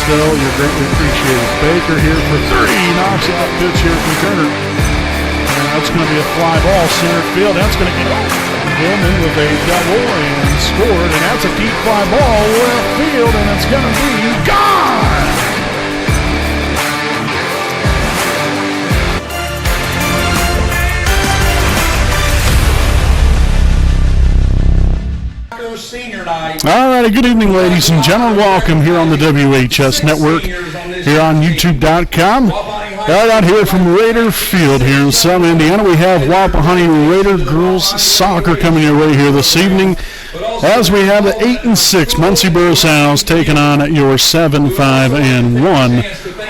still. You're greatly appreciated. Baker here for 30. Knocks out pitch here from Turner. And that's going to be a fly ball center field. That's going to get over. Gilman with a double and scored. And that's a deep fly ball left field. And it's going to be gone. Senior night. All right, good evening, ladies and gentlemen. Welcome here on the WHS Network, here on YouTube.com. Right out here from Raider Field here in Southern Indiana, we have Wapahani Raider girls soccer coming your way here this evening, as we have the 8-6 Muncie Burris Owls taking on your 7-5-1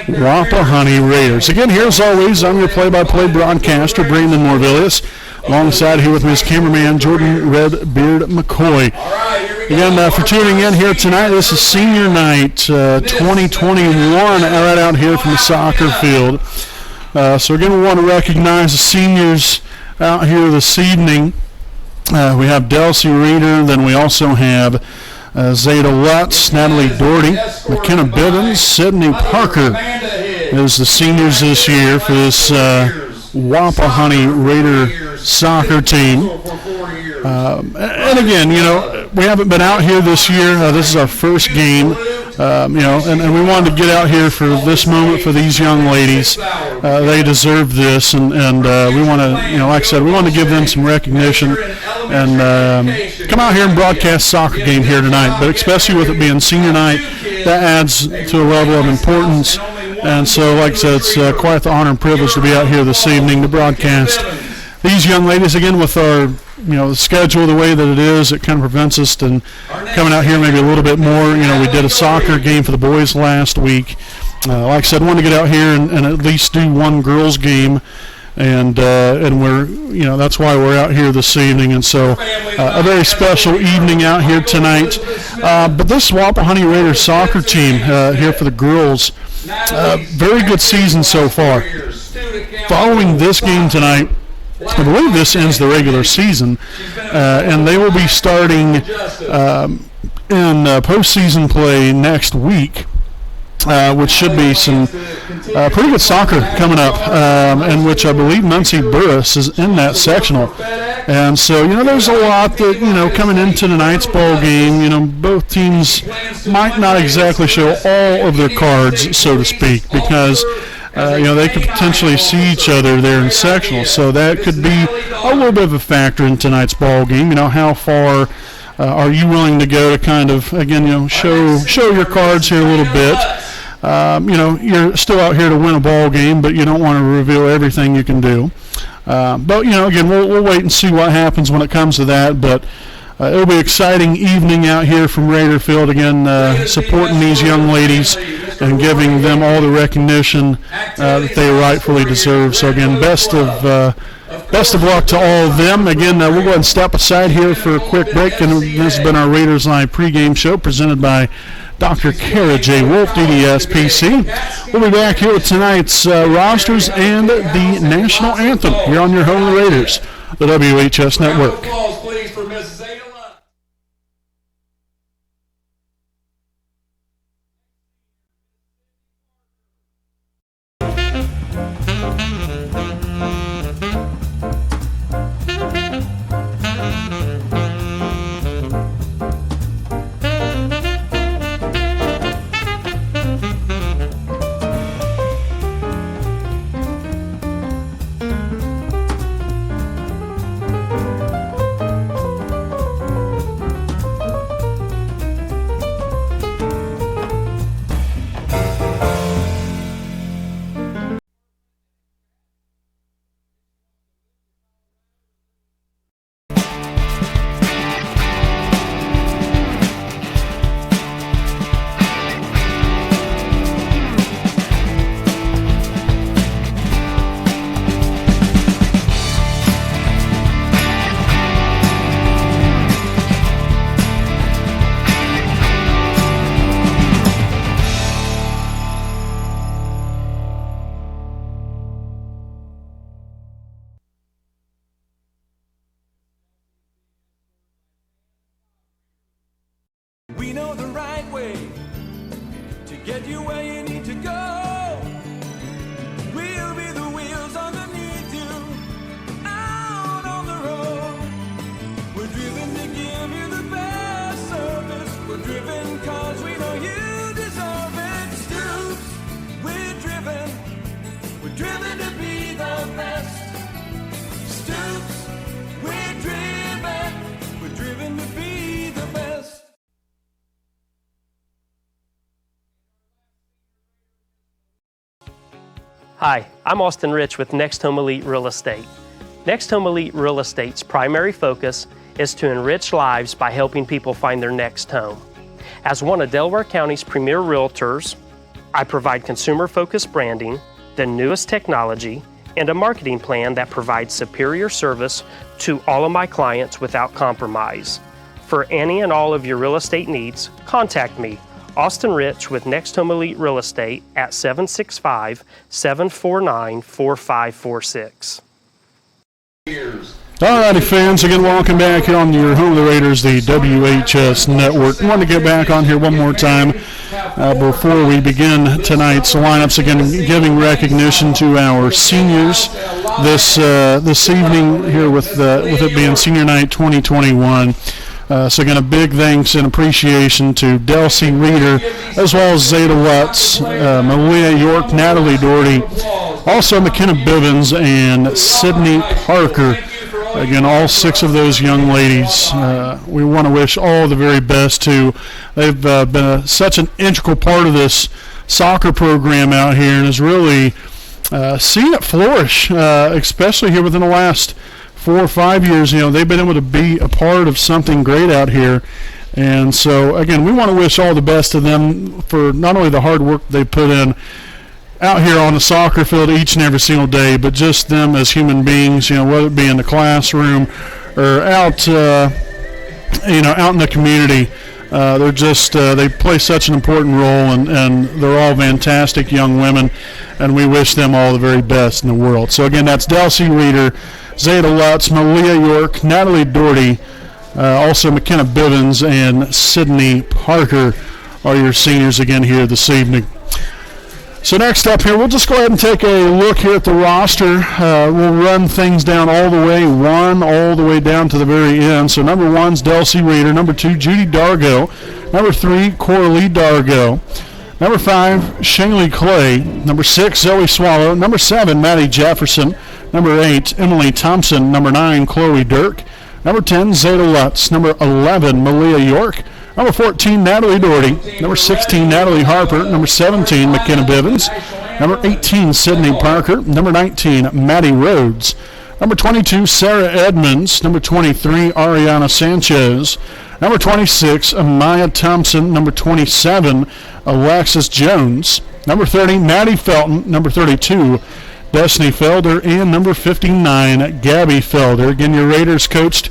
Wapahani Raiders. Again, here as always, I'm your play-by-play broadcaster, Brandon Morvillius. Alongside here with me is cameraman Jordan Redbeard McCoy. Again, for tuning in here tonight, this is Senior Night 2021 right out here from the soccer field. So again, we want to recognize the seniors out here this evening. We have Delcy Reeder, then we also have Zeta Lutz, Natalie Doherty, McKenna Bivens, Sydney Parker is the seniors this year for this Wapahani Raider soccer team. And again, you know, we haven't been out here this year. This is our first game, you know, and we wanted to get out here for this moment for these young ladies. They deserve this, and we want to, you know, like I said, we want to give them some recognition and come out here and broadcast soccer game here tonight. But especially with it being senior night, that adds to a level of importance. And so, like I said, it's quite the honor and privilege to be out here this evening to broadcast these young ladies. Again, with our, you know, the schedule the way that it is, it kind of prevents us from coming out here maybe a little bit more. You know, we did a soccer game for the boys last week. Like I said, wanted to get out here and at least do one girls game. And we're, you know, that's why we're out here this evening. And so a very special evening out here tonight. But this Wapahani Raiders soccer team here for the girls, very good season so far. Following this game tonight, I believe this ends the regular season, and they will be starting in postseason play next week. Which should be some pretty good soccer coming up, in which I believe Muncie Burris is in that sectional. And so, you know, there's a lot that, you know, coming into tonight's ball game, you know, both teams might not exactly show all of their cards, so to speak, because, you know, they could potentially see each other there in sectional. So that could be a little bit of a factor in tonight's ball game. You know, how far are you willing to go to kind of, again, you know, show your cards here a little bit. You know, you're still out here to win a ball game, but you don't want to reveal everything you can do. But, you know, again, we'll wait and see what happens when it comes to that. But it'll be an exciting evening out here from Raider Field, again, supporting these young ladies and giving them all the recognition that they rightfully deserve. So, again, best of luck to all of them. Again, we'll go ahead and step aside here for a quick break. And this has been our Raiders Live pregame show presented by Dr. Kara J. Wolf, DDS PC. We'll be back here with tonight's rosters and the national anthem here on your home of the Raiders, the WHS Network. Applause, please, for Miss Zeta Lutz. We know the right way to get you where you need to go. We'll be the wheels underneath you, out on the road. We're driven to give you the best service. We're driven cause we know you deserve it. Stoops, we're driven to be the best. Stoops, we're driven to be the best. Hi, I'm Austin Rich with Next Home Elite Real Estate. Next Home Elite Real Estate's primary focus is to enrich lives by helping people find their next home. As one of Delaware County's premier realtors, I provide consumer-focused branding, the newest technology, and a marketing plan that provides superior service to all of my clients without compromise. For any and all of your real estate needs, contact me, Austin Rich with Next Home Elite Real Estate at 765-749-4546. Alrighty, fans, again, welcome back here on your home of the Raiders, the WHS Network. I want to get back on here one more time before we begin tonight's lineups. Again, giving recognition to our seniors this evening here with it being Senior Night 2021. So again, a big thanks and appreciation to Delcy Reeder, as well as Zeta Lutz, Malia York, Natalie Doherty, also McKenna Bivens, and Sydney Parker. Again, all 6 of those young ladies, we want to wish all the very best to. They've been such an integral part of this soccer program out here and has really seen it flourish, especially here within the last 4 or 5 years. You know, they've been able to be a part of something great out here. And so, again, we want to wish all the best to them for not only the hard work they put in out here on the soccer field each and every single day, but just them as human beings, you know, whether it be in the classroom or out, out in the community. They're just, they play such an important role, and they're all fantastic young women, and we wish them all the very best in the world. So, again, that's Delcy Reeder, Zeta Lutz, Malia York, Natalie Doherty, also McKenna Bivens, and Sydney Parker are your seniors again here this evening. So next up here, we'll just go ahead and take a look here at the roster. We'll run things down all the way down to the very end. So number 1's Delcy Reeder. Number 2, Judy Dargo. Number 3, Coralie Dargo. Number 5, Shanley Clay. Number 6, Zoe Swallow. Number 7, Maddie Jefferson. Number 8, Emily Thompson. Number 9, Chloe Dirk. Number 10, Zeta Lutz. Number 11, Malia York. Number 14, Natalie Doherty. Number 16, Natalie Harper. Number 17, McKenna Bivens. Number 18, Sydney Parker. Number 19, Maddie Rhodes. Number 22, Sarah Edmonds. Number 23, Ariana Sanchez. Number 26, Amaya Thompson. Number 27, Alexis Jones. Number 30, Maddie Felton. Number 32, Destiny Felder. And number 59, Gabby Felder. Again, your Raiders coached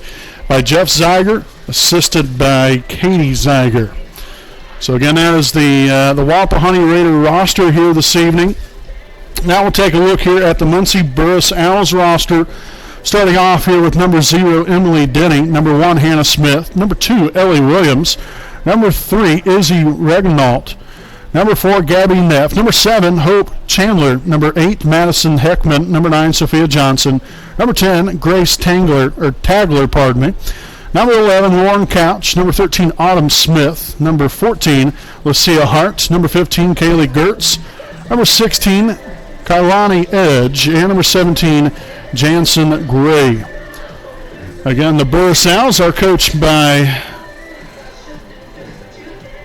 by Jeff Zeiger, assisted by Katie Zeiger. So again, that is the Wapahani Raider roster here this evening. Now we'll take a look here at the Muncie Burris Owls roster, starting off here with number 0, Emily Denning, number 1, Hannah Smith, number 2, Ellie Williams, number 3, Izzy Regnault, number 4, Gabby Neff, number 7, Hope Chandler, number 8, Madison Heckman, number 9, Sophia Johnson, number 10, Grace Tagler, number 11, Lauren Couch, number 13, Autumn Smith, number 14, Lucia Hart, number 15, Kaylee Gertz, number 16, Kailani Edge, and number 17, Jansen Gray. Again, the Burris Owls are coached by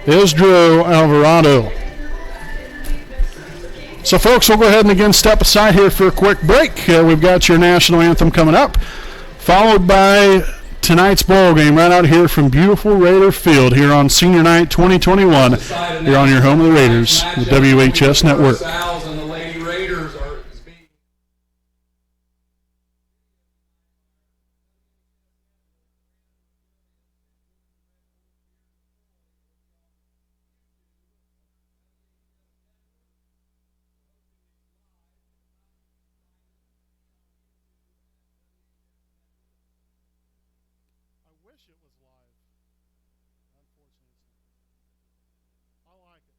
Isdro Alvarado. So, folks, we'll go ahead and again step aside here for a quick break. We've got your national anthem coming up, followed by tonight's ball game right out here from beautiful Raider Field here on Senior Night 2021 here on your home of the Raiders, the WHS Network. I like it.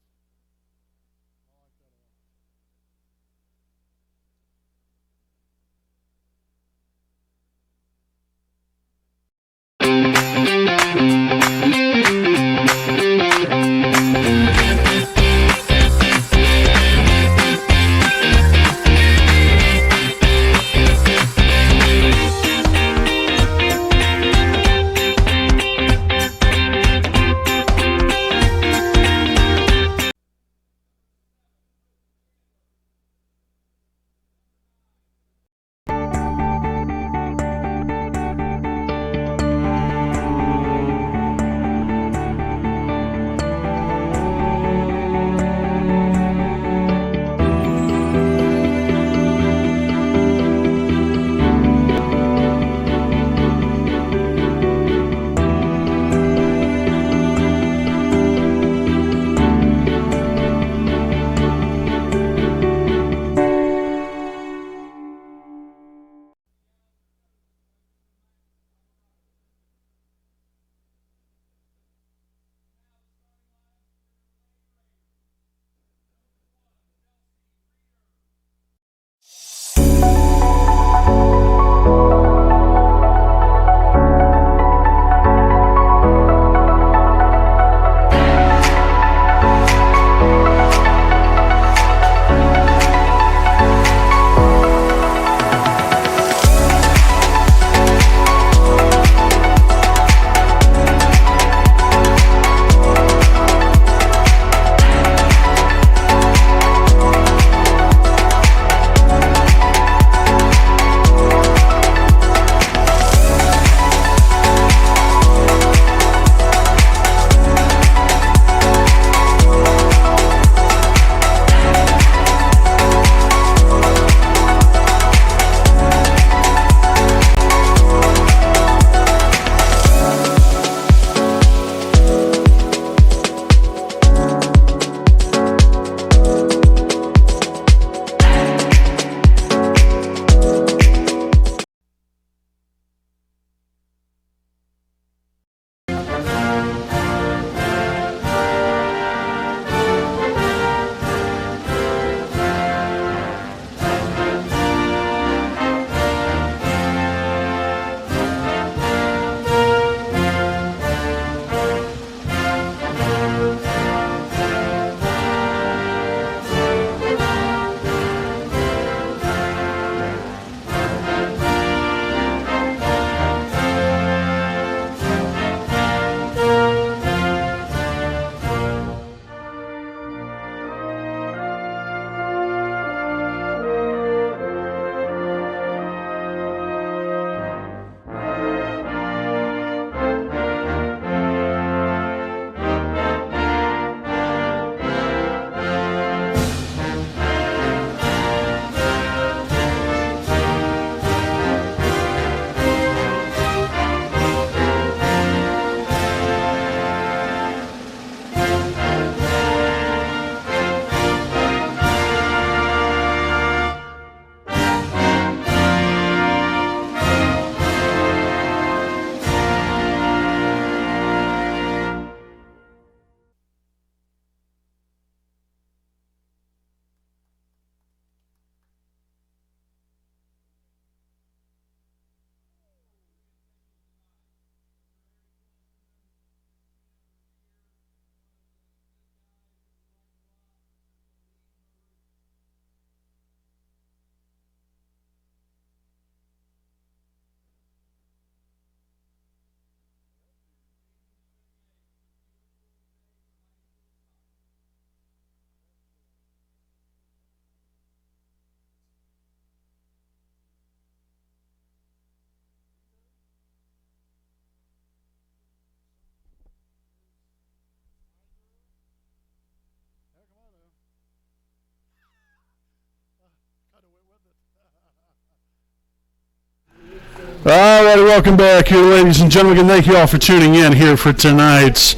All right, welcome back here, ladies and gentlemen. Thank you all for tuning in here for tonight's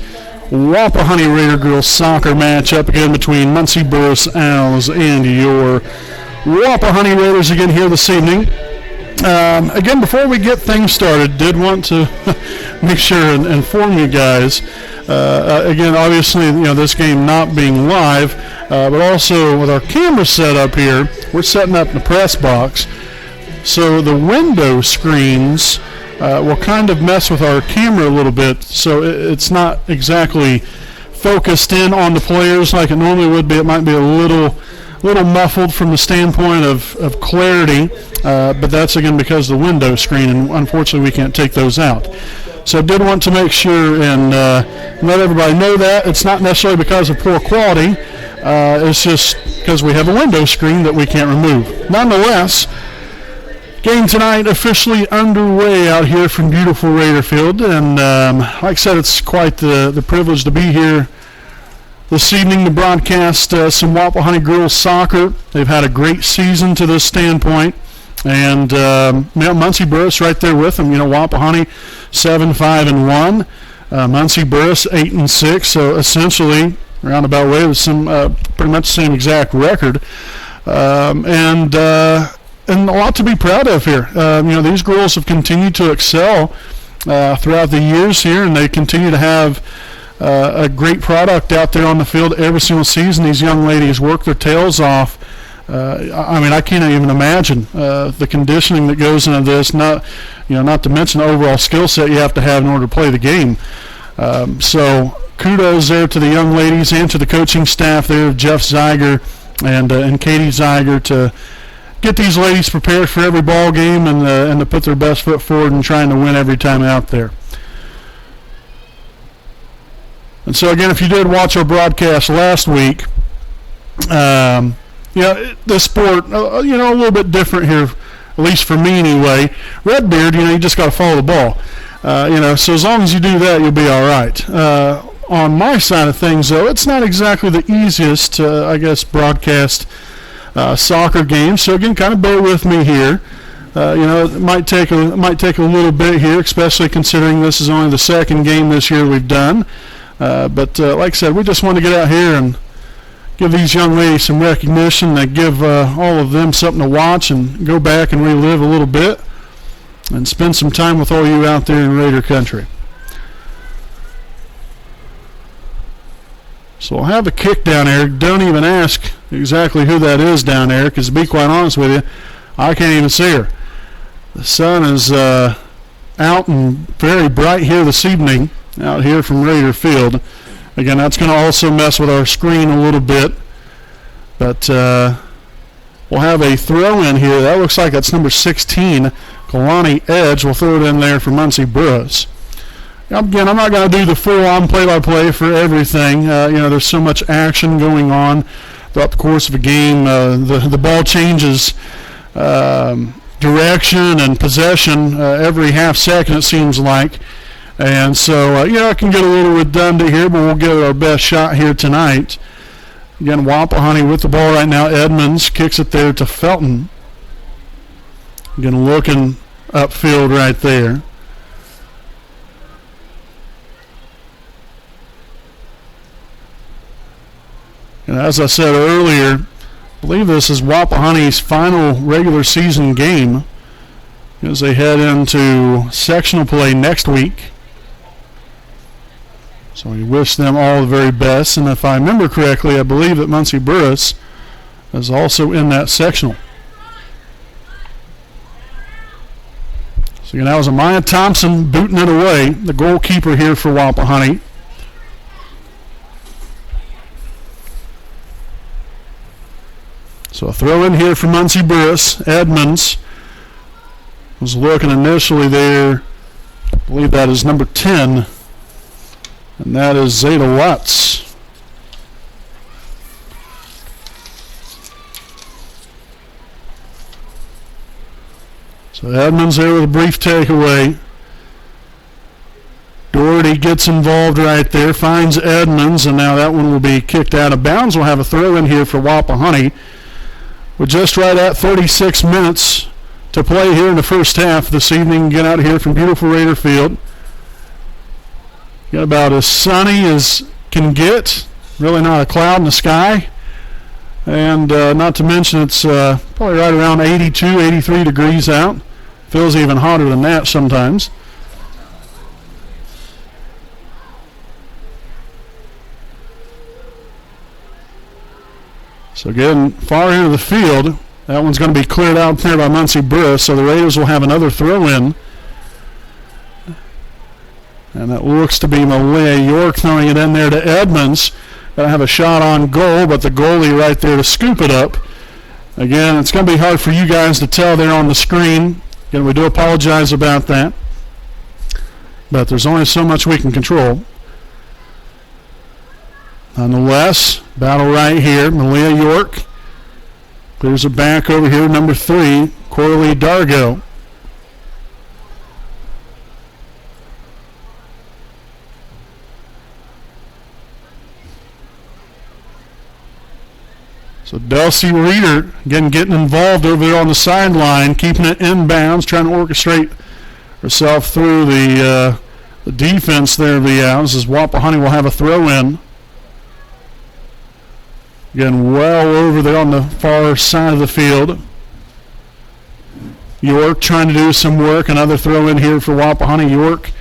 Wapahani Raider Girls Soccer matchup again between Muncie Burris Owls and your Wapahani Raiders again here this evening. Again, before we get things started, did want to make sure and inform you guys. Again, obviously, this game not being live, but also with our camera set up here, we're setting up the press box. So the window screens will kind of mess with our camera a little bit, so it's not exactly focused in on the players like it normally would be. It might be a little muffled from the standpoint of clarity, but that's again because of the window screen, and unfortunately we can't take those out. So I did want to make sure and let everybody know that. It's not necessarily because of poor quality, it's just because we have a window screen that we can't remove. Nonetheless, game tonight officially underway out here from beautiful Raider Field, and like I said, it's quite the privilege to be here this evening to broadcast some Wapahani girls soccer. They've had a great season to this standpoint, and Muncie Burris right there with them. Wapahani 7-5-1, Muncie Burris 8-6. So essentially, roundabout way with some pretty much the same exact record, and a lot to be proud of here. These girls have continued to excel throughout the years here, and they continue to have a great product out there on the field every single season. These young ladies work their tails off. I can't even imagine the conditioning that goes into this. Not to mention the overall skill set you have to have in order to play the game. So kudos there to the young ladies and to the coaching staff there, Jeff Zeiger and Katie Zeiger, to get these ladies prepared for every ball game and to put their best foot forward and trying to win every time out there. And so again, if you did watch our broadcast last week, the sport, a little bit different here, at least for me anyway. Redbeard, you just got to follow the ball. So as long as you do that, you'll be all right. On my side of things, though, it's not exactly the easiest, broadcast soccer game. So again, kind of bear with me here. It might take a little bit here, especially considering this is only the second game this year we've done. But like I said, we just want to get out here and give these young ladies some recognition, and give all of them something to watch and go back and relive a little bit and spend some time with all you out there in Raider country. So we'll have a kick down there. Don't even ask exactly who that is down there, because to be quite honest with you, I can't even see her. The sun is out and very bright here this evening out here from Raider Field. Again, that's going to also mess with our screen a little bit, but we'll have a throw in here. That looks like that's number 16, Kalani Edge. We'll throw it in there for Muncie Burris. Again, I'm not going to do the full-on play-by-play for everything. There's so much action going on throughout the course of a game. The ball changes direction and possession every half second, it seems like. And so, it can get a little redundant here, but we'll give it our best shot here tonight. Again, Wapahani with the ball right now. Edmonds kicks it there to Felton. Again, looking upfield right there. And as I said earlier, I believe this is Wapahani's final regular season game as they head into sectional play next week. So we wish them all the very best. And if I remember correctly, I believe that Muncie Burris is also in that sectional. So again, that was Amaya Thompson booting it away, the goalkeeper here for Wapahani. So a throw in here for Muncie Burris. Edmonds was looking initially there. I believe that is number 10. And that is Zeta Watts. So Edmonds there with a brief takeaway. Doherty gets involved right there, finds Edmonds, and now that one will be kicked out of bounds. We'll have a throw in here for Wapahani. We're just right at 36 minutes to play here in the first half this evening. Get out here from beautiful Raider Field. Got about as sunny as can get. Really not a cloud in the sky. And not to mention it's probably right around 82, 83 degrees out. Feels even hotter than that sometimes. So again, far into the field. That one's going to be cleared out there by Muncie Burris, so the Raiders will have another throw-in. And that looks to be Malia York throwing it in there to Edmonds. Going to have a shot on goal, but the goalie right there to scoop it up. Again, it's going to be hard for you guys to tell there on the screen. Again, we do apologize about that. But there's only so much we can control. Nonetheless, battle right here. Malia York clears it back over here, number 3, Coralie Dargo. So Delcy Reeder, again, getting involved over there on the sideline, keeping it inbounds, trying to orchestrate herself through the defense there of the Owls, as Wapahani will have a throw-in. Again, well over there on the far side of the field. York trying to do some work. Another throw in here for Wapahani. York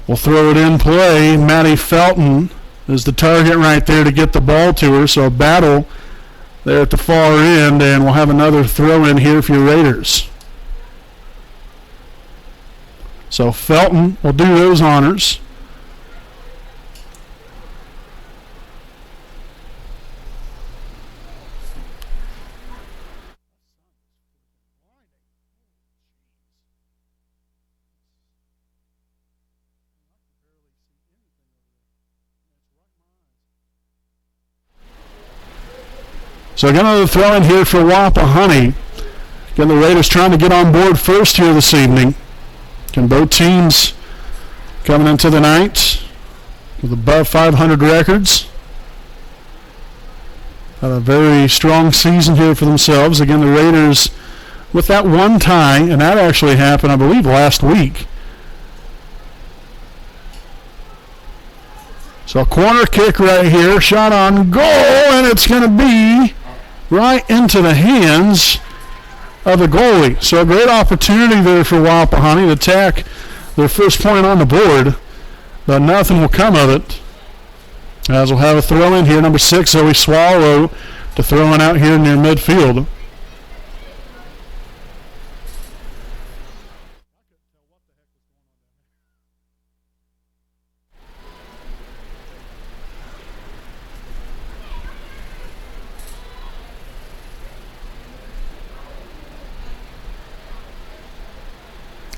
will throw it in play. Maddie Felton is the target right there to get the ball to her. So a battle there at the far end, and we'll have another throw in here for your Raiders. So Felton will do those honors. So again, another throw in here for Wapahani. Again, the Raiders trying to get on board first here this evening. Again, both teams coming into the night with above 500 records. Had a very strong season here for themselves. Again, the Raiders with that one tie, and that actually happened, I believe, last week. So a corner kick right here, shot on goal, and it's going to be right into the hands of the goalie. So a great opportunity there for Wapahani to tack their first point on the board, but nothing will come of it. As we'll have a throw in here, number 6, Zoe Swallow, to throw it out here near midfield.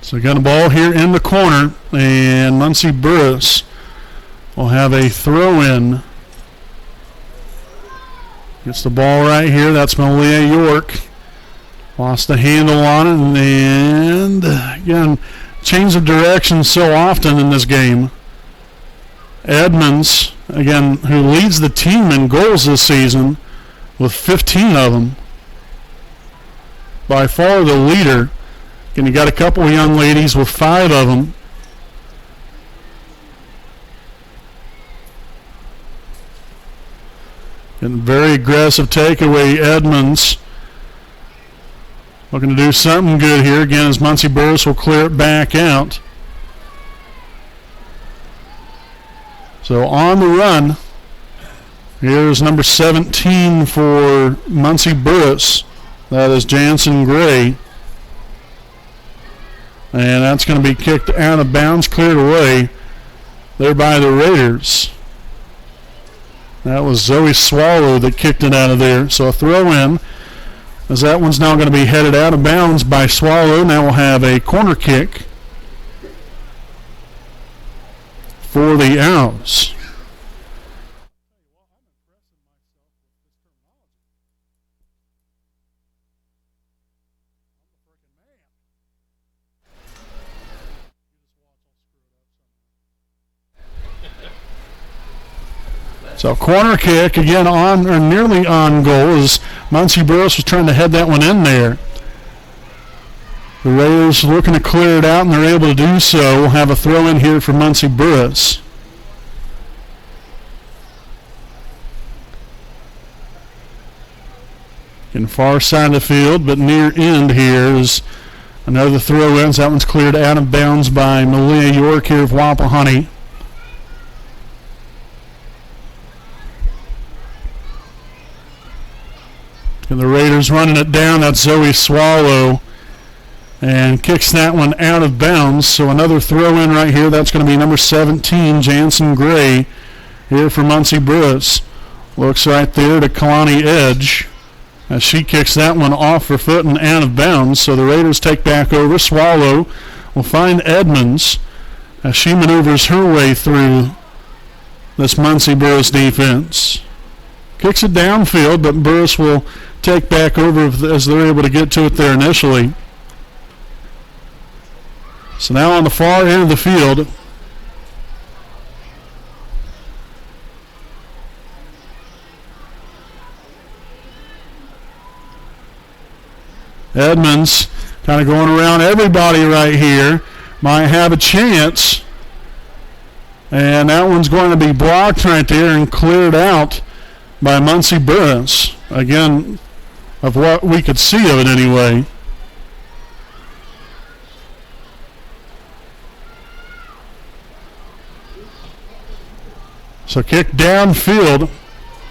So we got a ball here in the corner, and Muncie Burris will have a throw-in. Gets the ball right here. That's Malia York. Lost the handle on it, and again, change of direction so often in this game. Edmonds, again, who leads the team in goals this season with 15 of them. By far the leader. And you got a couple of young ladies with 5 of them. And very aggressive takeaway, Edmonds. Looking to do something good here. Again, as Muncie Burris will clear it back out. So on the run, here's number 17 for Muncie Burris. That is Jansen Gray. And that's going to be kicked out of bounds, cleared away there by the Raiders. That was Zoe Swallow that kicked it out of there. So a throw in, as that one's now going to be headed out of bounds by Swallow. Now we'll have a corner kick for the Owls. So corner kick, again, on or nearly on goal, as Muncie Burris was trying to head that one in there. The Raiders looking to clear it out, and they're able to do so. We'll have a throw in here for Muncie Burris. In far side of the field, but near end here is another throw in. That one's cleared out of bounds by Malia York here of Wapahani. And the Raiders running it down. That's Zoe Swallow. And kicks that one out of bounds. So another throw in right here. That's going to be number 17, Jansen Gray, here for Muncie Burris. Looks right there to Kalani Edge as she kicks that one off her foot and out of bounds. So the Raiders take back over. Swallow will find Edmonds as she maneuvers her way through this Muncie Burris defense. Kicks it downfield, but Burris will take back over as they're able to get to it there initially. So now on the far end of the field, Edmonds kind of going around everybody right here. Might have a chance. And that one's going to be blocked right there and cleared out by Muncie Burris. Again, of what we could see of it anyway. So kick downfield.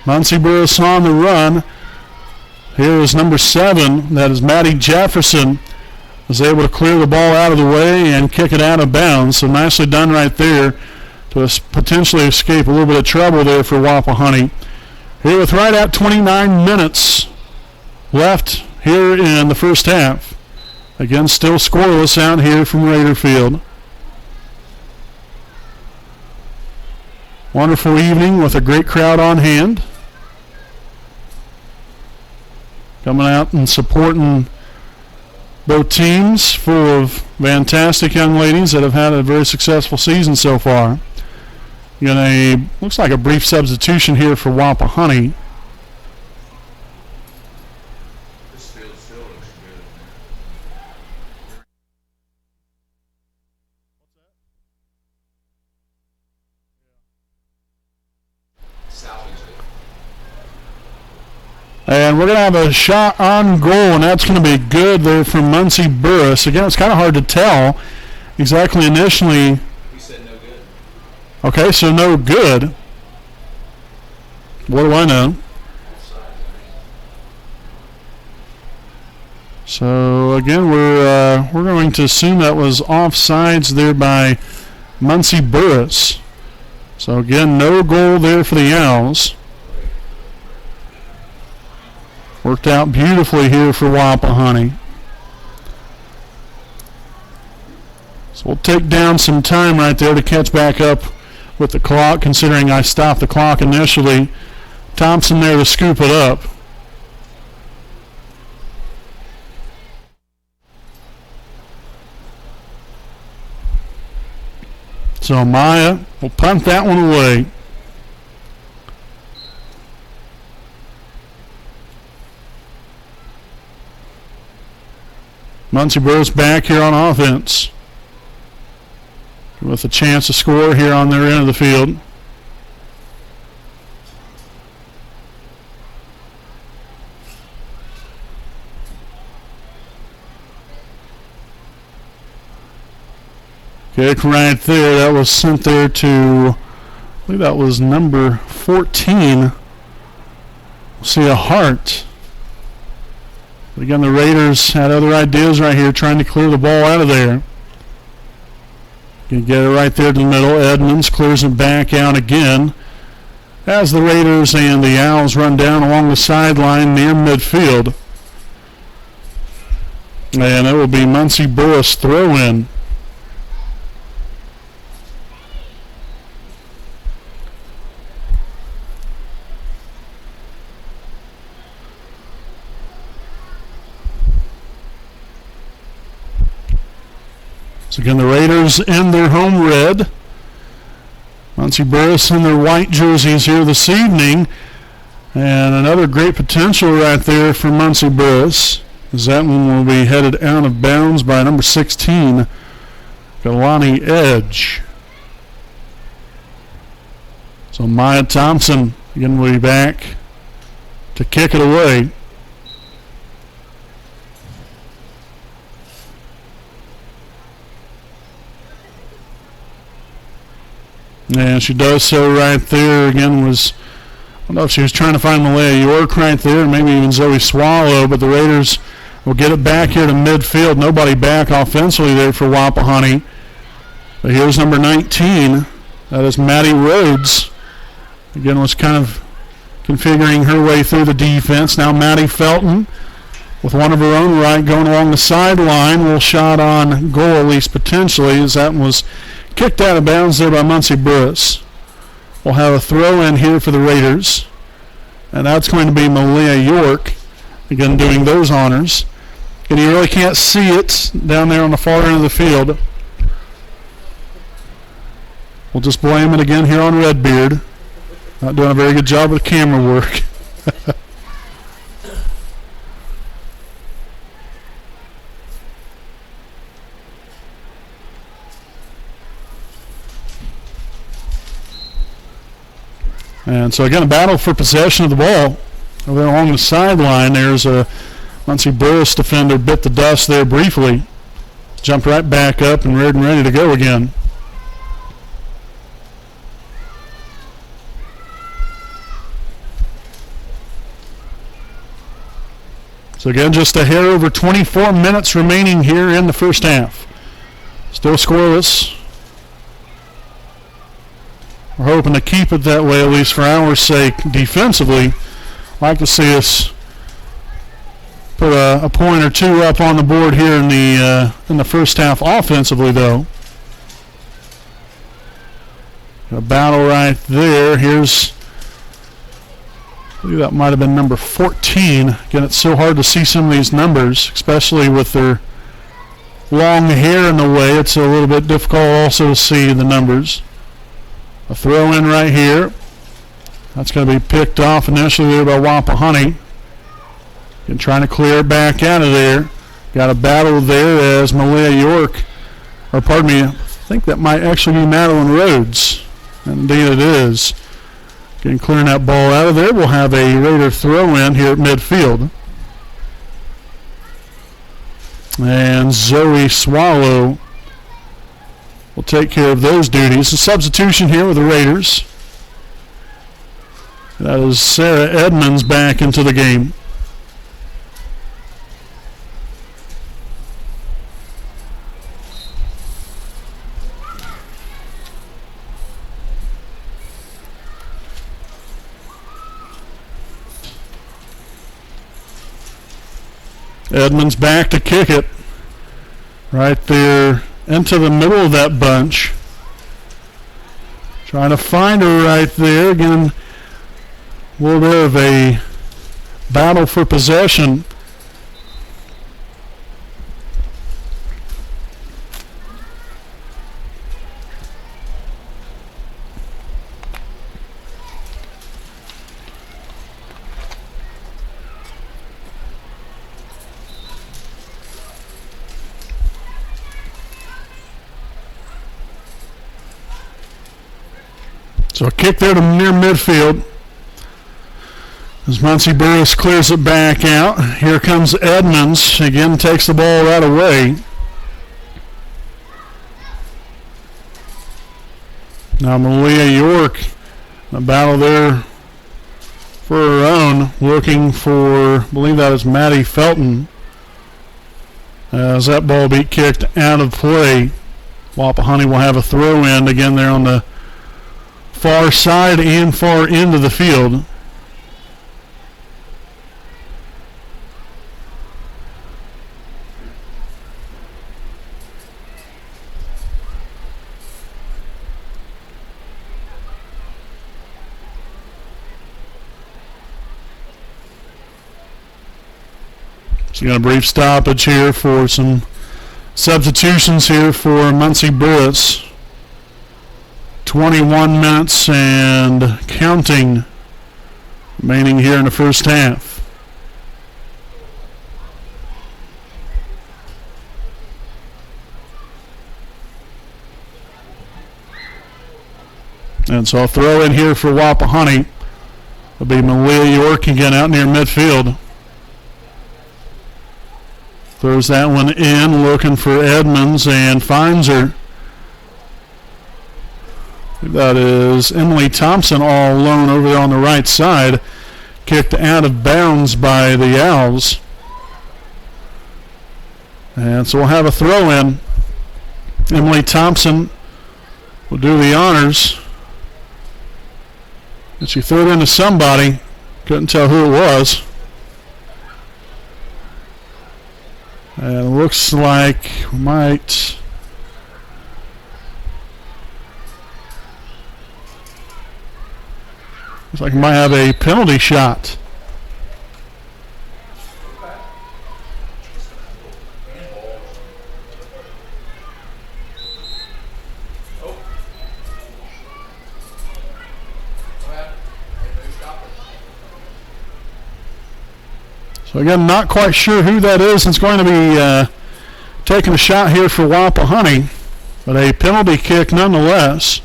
Muncie Burris on the run. Here is number 7. That is Maddie Jefferson. Was able to clear the ball out of the way and kick it out of bounds. So nicely done right there to potentially escape a little bit of trouble there for Wapahani. Here with right at 29 minutes left here in the first half. Again, still scoreless out here from Raider Field. Wonderful evening with a great crowd on hand. Coming out and supporting both teams, full of fantastic young ladies that have had a very successful season so far. Looks like a brief substitution here for Wapahani. This field still looks good. And we're going to have a shot on goal, and that's going to be good there from Muncie Burris. Again, it's kind of hard to tell exactly initially. He said no good. Okay, so no good. What do I know? So again, we're going to assume that was offsides there by Muncie Burris. So again, no goal there for the Owls. Worked out beautifully here for Wapahani. So we'll take down some time right there to catch back up with the clock, considering I stopped the clock initially. Thompson there to scoop it up. So Maya will punt that one away. Muncie Burris back here on offense with a chance to score here on their end of the field. Kick right there. That was sent there to, I believe that was number 14. We'll see a Hart. But again, the Raiders had other ideas right here, trying to clear the ball out of there. You get it right there to the middle. Edmonds clears it back out again as the Raiders and the Owls run down along the sideline near midfield. And it will be Muncie Burris throw-in. So again, the Raiders in their home red. Muncie Burris in their white jerseys here this evening. And another great potential right there for Muncie Burris. as that one will be headed out of bounds by number 16, Kalani Edge. So Maya Thompson again will be back to kick it away. And she does so right there. Again, I don't know if she was trying to find Malaya York right there, maybe even Zoe Swallow, but the Raiders will get it back here to midfield. Nobody back offensively there for Wapahani. But here's number 19. That is Maddie Rhodes. Again, was kind of configuring her way through the defense. Now Maddie Felton with one of her own right going along the sideline. Will shot on goal, at least potentially, as that was kicked out of bounds there by Muncie Burris. We'll have a throw in here for the Raiders. And that's going to be Malia York, again doing those honors. And you really can't see it down there on the far end of the field. We'll just blame it again here on Redbeard. Not doing a very good job with camera work. And so again, a battle for possession of the ball over there along the sideline. There's a Muncie Burris defender bit the dust there briefly. Jumped right back up and ready to go again. So again, just a hair over 24 minutes remaining here in the first half. Still scoreless. We're hoping to keep it that way, at least for our sake, defensively. I'd like to see us put a point or two up on the board here in the first half offensively, though. A battle right there. Here's, I believe that might have been number 14. Again, it's so hard to see some of these numbers, especially with their long hair in the way. It's a little bit difficult also to see the numbers. A throw in right here. That's going to be picked off initially there by Wapahani. And trying to clear it back out of there. Got a battle there as Malia York, or pardon me, I think that might actually be Madeline Rhodes. And indeed it is. Getting clearing that ball out of there. We'll have a Raider throw in here at midfield. And Zoe Swallow will take care of those duties. A substitution here with the Raiders. That is Sarah Edmonds back into the game. Edmonds back to kick it. Right there into the middle of that bunch. Trying to find her right there. Again, a little bit of a battle for possession. So a kick there to near midfield as Muncie Burris clears it back out. Here comes Edmonds. Again, takes the ball right away. Now Malia York, a battle there for her own, looking for, I believe that is Maddie Felton. As that ball be kicked out of play. Wapahani will have a throw in again there on the far side and far end of the field. So got a brief stoppage here for some substitutions here for Muncie Burris. 21 minutes and counting remaining here in the first half. And so a throw in here for Wapahani. It'll be Malia York again out near midfield. Throws that one in, looking for Edmonds, and finds her. That is Emily Thompson all alone over there on the right side. Kicked out of bounds by the Owls. And so we'll have a throw in. Emily Thompson will do the honors. And she threw it into somebody. Couldn't tell who it was. And it looks like we might. Looks like we might have a penalty shot. So again, not quite sure who that is. It's going to be taking a shot here for Wapahani, but a penalty kick nonetheless.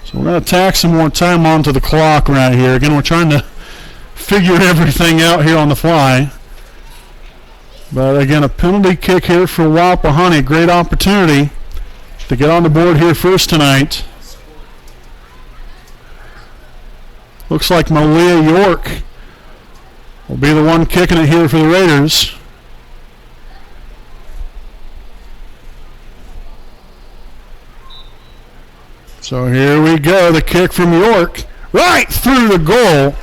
So we're going to tack some more time onto the clock right here. Again, we're trying to figure everything out here on the fly. But again, a penalty kick here for Wapahani. Great opportunity to get on the board here first tonight. Looks like Malia York will be the one kicking it here for the Raiders. So here we go, the kick from York, right through the goal.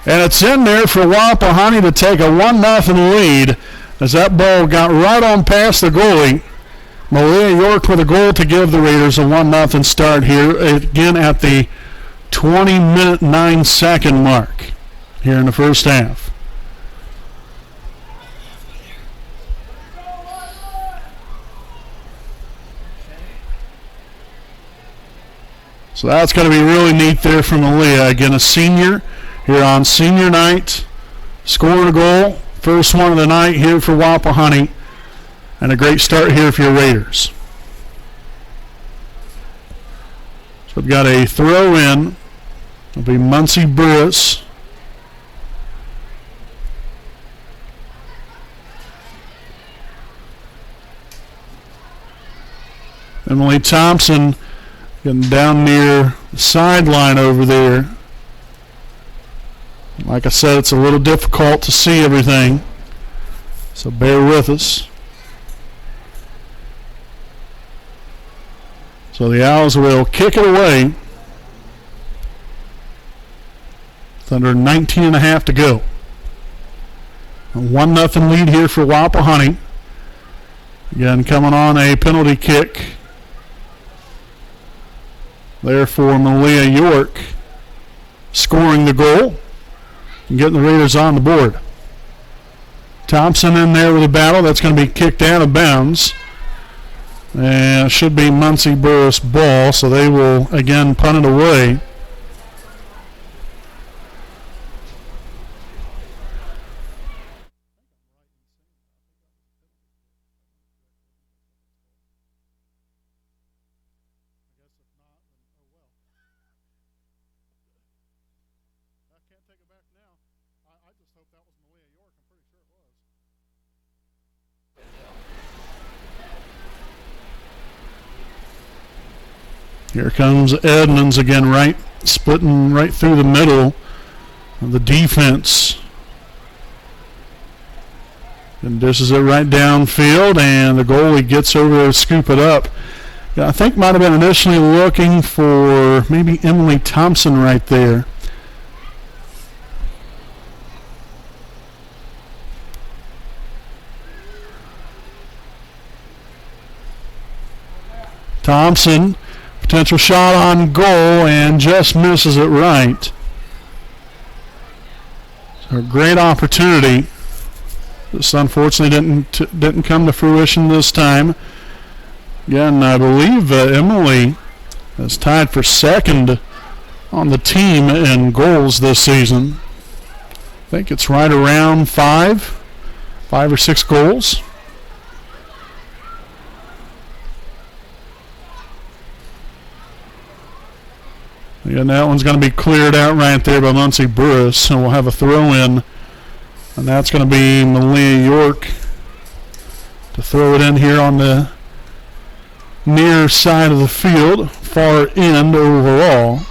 And it's in there for Wapahani to take a 1-0 lead as that ball got right on past the goalie. Malia York with a goal to give the Raiders a 1-0 start here, again at the 20-minute, 9-second mark here in the first half. So that's going to be really neat there from Malia. Again, a senior here on senior night, scoring a goal. First one of the night here for Wapahani. And a great start here for your Raiders. So we've got a throw in. It'll be Muncie Burris. Emily Thompson getting down near the sideline over there. Like I said, it's a little difficult to see everything, so bear with us. So the Owls will kick it away. It's under 19 and a half to go. A 1-0 lead here for Wapahani. Again, coming on a penalty kick there for Malia York, scoring the goal and getting the Raiders on the board. Thompson in there with a battle. That's going to be kicked out of bounds. And it should be Muncie Burris ball, so they will again punt it away. Here comes Edmonds again, right, splitting right through the middle of the defense. And dishes it right downfield, and the goalie gets over there to scoop it up. Yeah, I think might have been initially looking for maybe Emily Thompson right there. Thompson. Potential shot on goal and just misses it right. So a great opportunity. This unfortunately didn't come to fruition this time. Again, I believe Emily is tied for second on the team in goals this season. I think it's right around 5 or 6 goals. And that one's going to be cleared out right there by Muncie Burris, and we'll have a throw in, and that's going to be Malia York to throw it in here on the near side of the field, far end overall.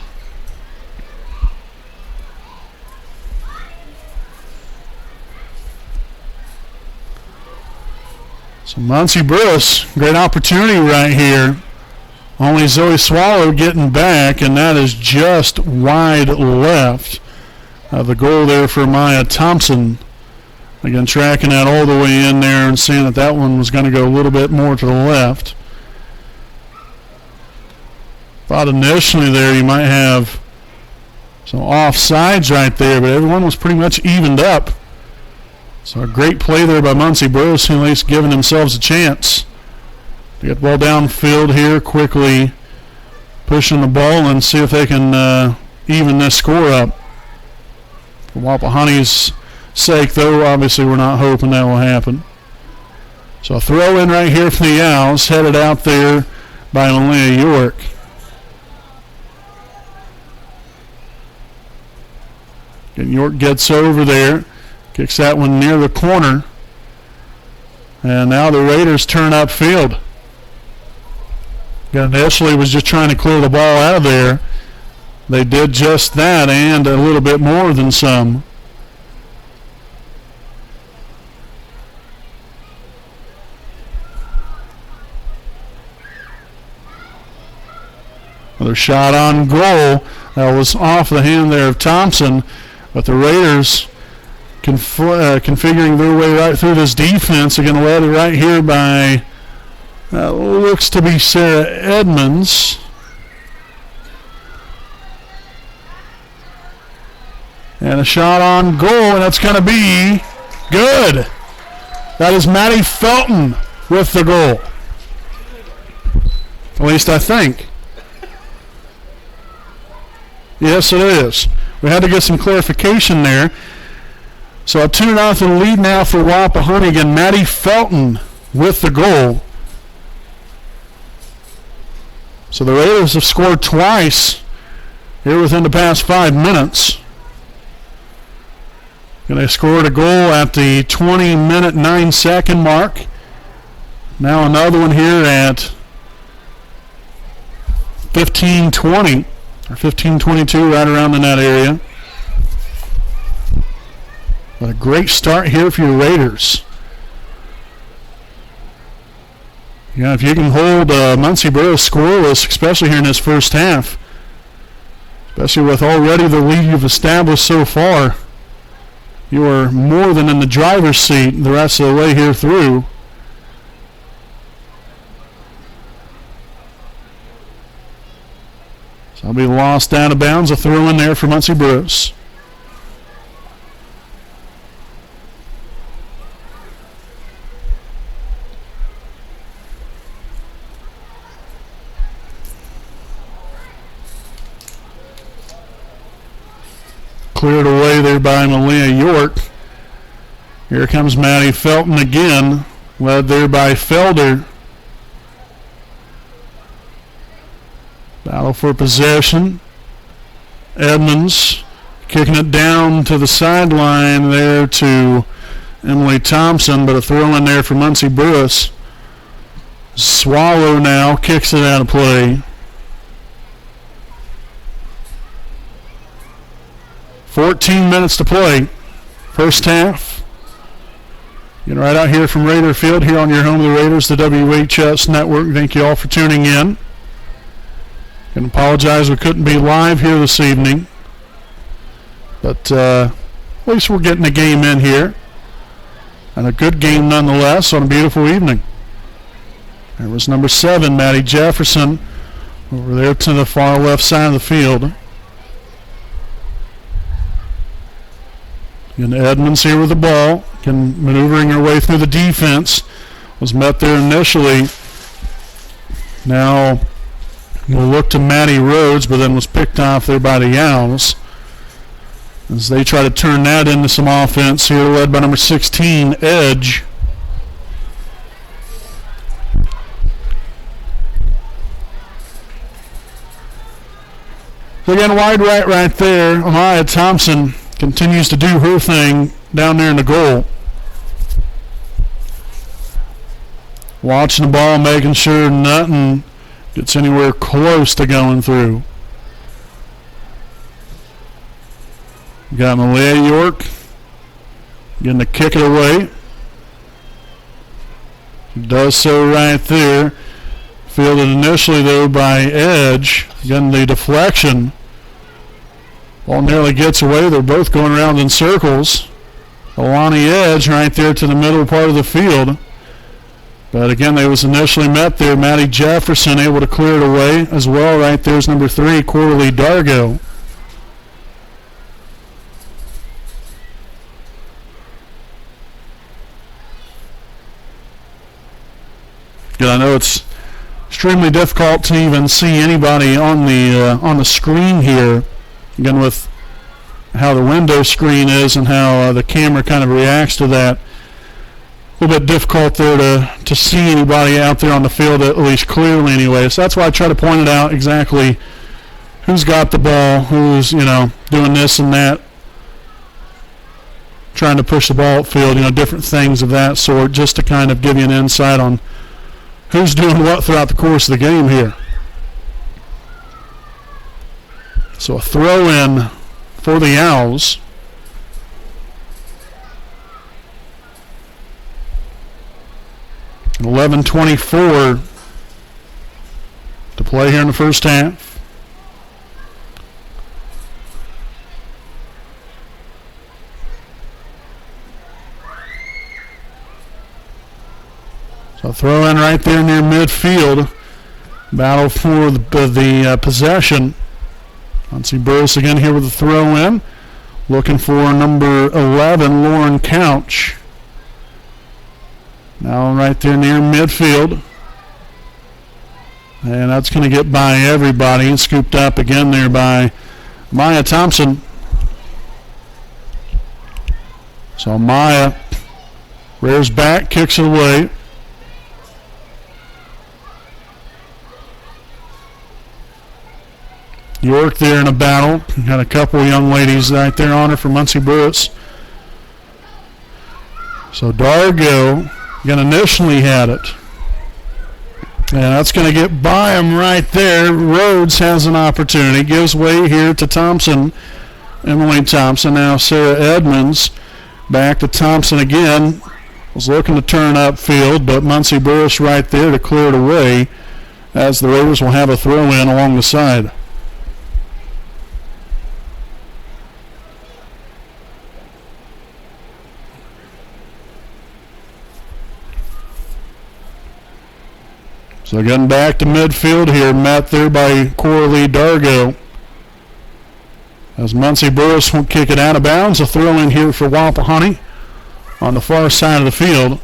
So Muncie Burris, great opportunity right here. Only Zoe Swallow getting back, and that is just wide left. The goal there for Maya Thompson. Again, tracking that all the way in there and seeing that that one was going to go a little bit more to the left. Thought initially there you might have some offsides right there, but everyone was pretty much evened up. So a great play there by Muncie Burris, at least giving themselves a chance. They get the ball downfield here, quickly pushing the ball and see if they can even this score up. For Wapahani's sake, though, obviously we're not hoping that will happen. So a throw in right here for the Owls, headed out there by Malia York. And York gets over there, kicks that one near the corner. And now the Raiders turn upfield. Initially was just trying to clear the ball out of there. They did just that and a little bit more than some. Another shot on goal. That was off the hand there of Thompson, but the Raiders configuring their way right through this defense. They're going to let it right here by looks to be Sarah Edmonds. And a shot on goal, and that's going to be good. That is Maddie Felton with the goal. At least I think. Yes, it is. We had to get some clarification there. So a 2-0 lead now for Wapahani. Again, Maddie Felton with the goal. So the Raiders have scored twice here within the past 5 minutes. And they scored a goal at the 20-minute, 9-second mark. Now another one here at 15:20 or 15:22, right around in that area. But a great start here for your Raiders. Yeah, if you can hold Muncie Burris scoreless, especially here in this first half, especially with already the lead you've established so far, you are more than in the driver's seat the rest of the way here through. So I'll be lost out of bounds. A throw in there for Muncie Burris. Cleared away there by Malia York. Here comes Maddie Felton again, led there by Felder. Battle for possession. Edmonds kicking it down to the sideline there to Emily Thompson, but a throw in there for Muncie Burris. Swallow now kicks it out of play. 14 minutes to play. First half. Getting right out here from Raider Field here on your home of the Raiders, the WHS Network. Thank you all for tuning in. And apologize we couldn't be live here this evening. But at least we're getting a game in here. And a good game nonetheless on a beautiful evening. There was number 7, Maddie Jefferson, over there to the far left side of the field. And Edmonds here with the ball, maneuvering her way through the defense. Was met there initially Now we'll look to Matty Rhodes, but then was picked off there by the Owls as they try to turn that into some offense here, led by number 16, Edge. So again, wide right there. Amaya Thompson continues to do her thing down there in the goal. Watching the ball, making sure nothing gets anywhere close to going through. Got Malia York getting to kick it away. Does so right there. Fielded initially, though, by Edge. Getting the deflection. Ball nearly gets away. They're both going around in circles. Alani Edge right there to the middle part of the field. But again, they was initially met there. Maddie Jefferson able to clear it away as well. Right there's number 3, Coralie Dargo. Good, I know it's extremely difficult to even see anybody on the screen here. Again, with how the window screen is and how the camera kind of reacts to that. A little bit difficult there to see anybody out there on the field, at least clearly anyway. So that's why I try to point it out exactly who's got the ball, who's, doing this and that, trying to push the ball upfield, different things of that sort, just to kind of give you an insight on who's doing what throughout the course of the game here. So a throw in for the Owls. And 11:24 to play here in the first half. So throw in right there near midfield. Battle for the possession. Muncie Burris again here with a throw in. Looking for number 11, Lauren Couch. Now right there near midfield. And that's going to get by everybody. And scooped up again there by Maya Thompson. So Maya rears back, kicks it away. York there in a battle. Got a couple of young ladies right there on her for Muncie Burris. So Dargo again initially had it. And that's going to get by him right there. Rhodes has an opportunity. Gives way here to Thompson. Emily Thompson. Now Sarah Edmonds. Back to Thompson again. Was looking to turn upfield, but Muncie Burris right there to clear it away as the Raiders will have a throw in along the side. So getting back to midfield here, met there by Coralie Dargo. As Muncie Burris will kick it out of bounds, a throw in here for Wapahani on the far side of the field.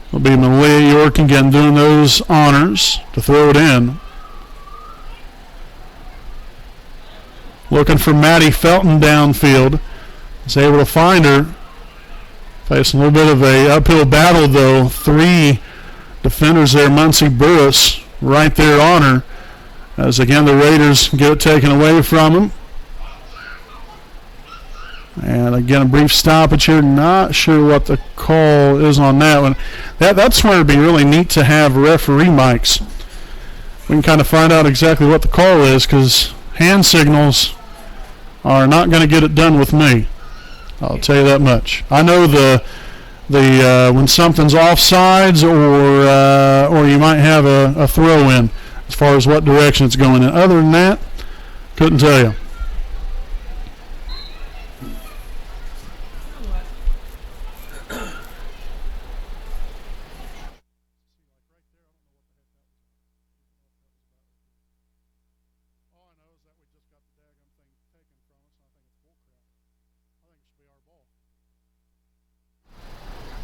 It'll be Malia York again doing those honors to throw it in. Looking for Maddie Felton downfield. Is able to find her. Facing a little bit of a uphill battle though. 3 defenders there, Muncie Burris right there on her. As again the Raiders get it taken away from them. And again a brief stoppage here. Not sure what the call is on that one. That's where it'd be really neat to have referee mics. We can kind of find out exactly what the call is, because hand signals are not going to get it done with me. I'll tell you that much. I know the when something's offsides or you might have a throw in as far as what direction it's going in. Other than that, couldn't tell you.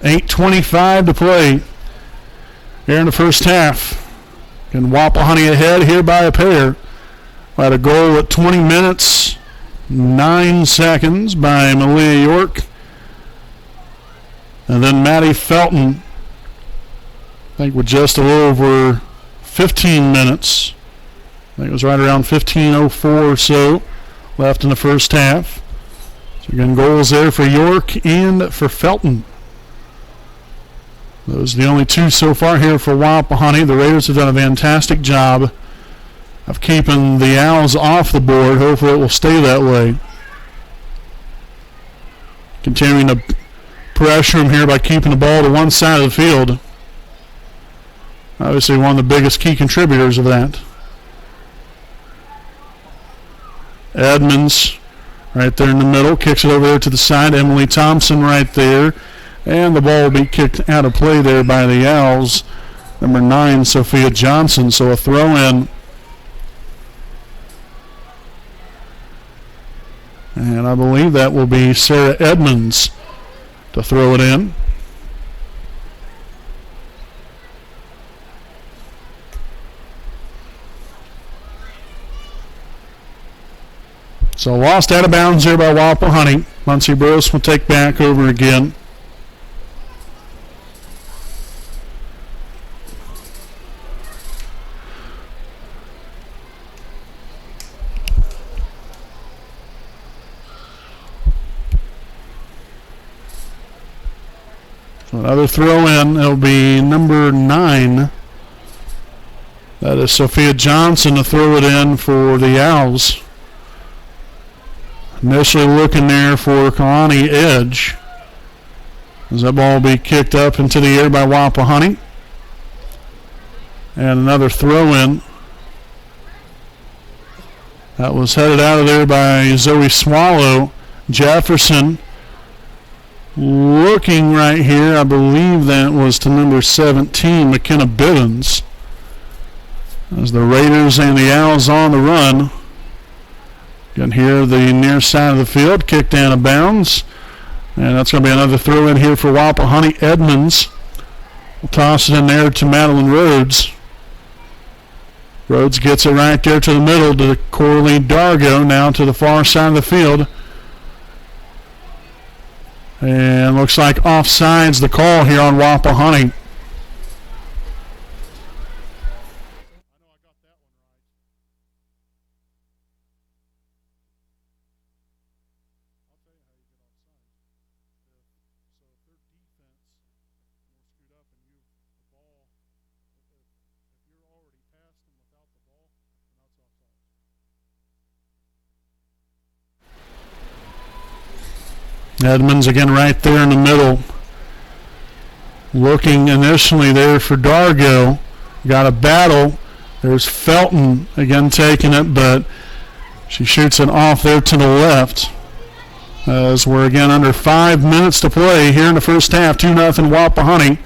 .8:25 to play here in the first half. And Wapahani ahead here by a pair. Had a goal at 20 minutes, 9 seconds by Malia York. And then Maddie Felton, I think with just a little over 15 minutes. I think it was right around 15:04 or so left in the first half. So again, goals there for York and for Felton. Those are the only two so far here for Wapahani. The Raiders have done a fantastic job of keeping the Owls off the board. Hopefully it will stay that way. Continuing to pressure them here by keeping the ball to one side of the field. Obviously one of the biggest key contributors of that. Edmonds right there in the middle, kicks it over there to the side. Emily Thompson right there. And the ball will be kicked out of play there by the Owls. Number 9, Sophia Johnson. So a throw in. And I believe that will be Sarah Edmonds to throw it in. So lost out of bounds there by Wapahani. Muncie Burris will take back over again. So another throw in. It'll be number 9. That is Sophia Johnson to throw it in for the Owls. Initially looking there for Kalani Edge. As that ball will be kicked up into the air by Wapahani. And another throw in. That was headed out of there by Zoe Swallow. Jefferson looking right here. I believe that was to number 17, McKenna Bivens. As the Raiders and the Owls on the run. Again, here the near side of the field, kicked out of bounds. And that's going to be another throw in here for Wapahani. Edmonds will toss it in there to Madeline Rhodes. Rhodes gets it right there to the middle to Coralie Dargo, now to the far side of the field. And looks like offsides the call here on Wapahani. Edmonds again right there in the middle. Looking initially there for Dargo. Got a battle. There's Felton again taking it, but she shoots it off there to the left. As we're again under 5 minutes to play here in the first half. 2-0 Wapahani.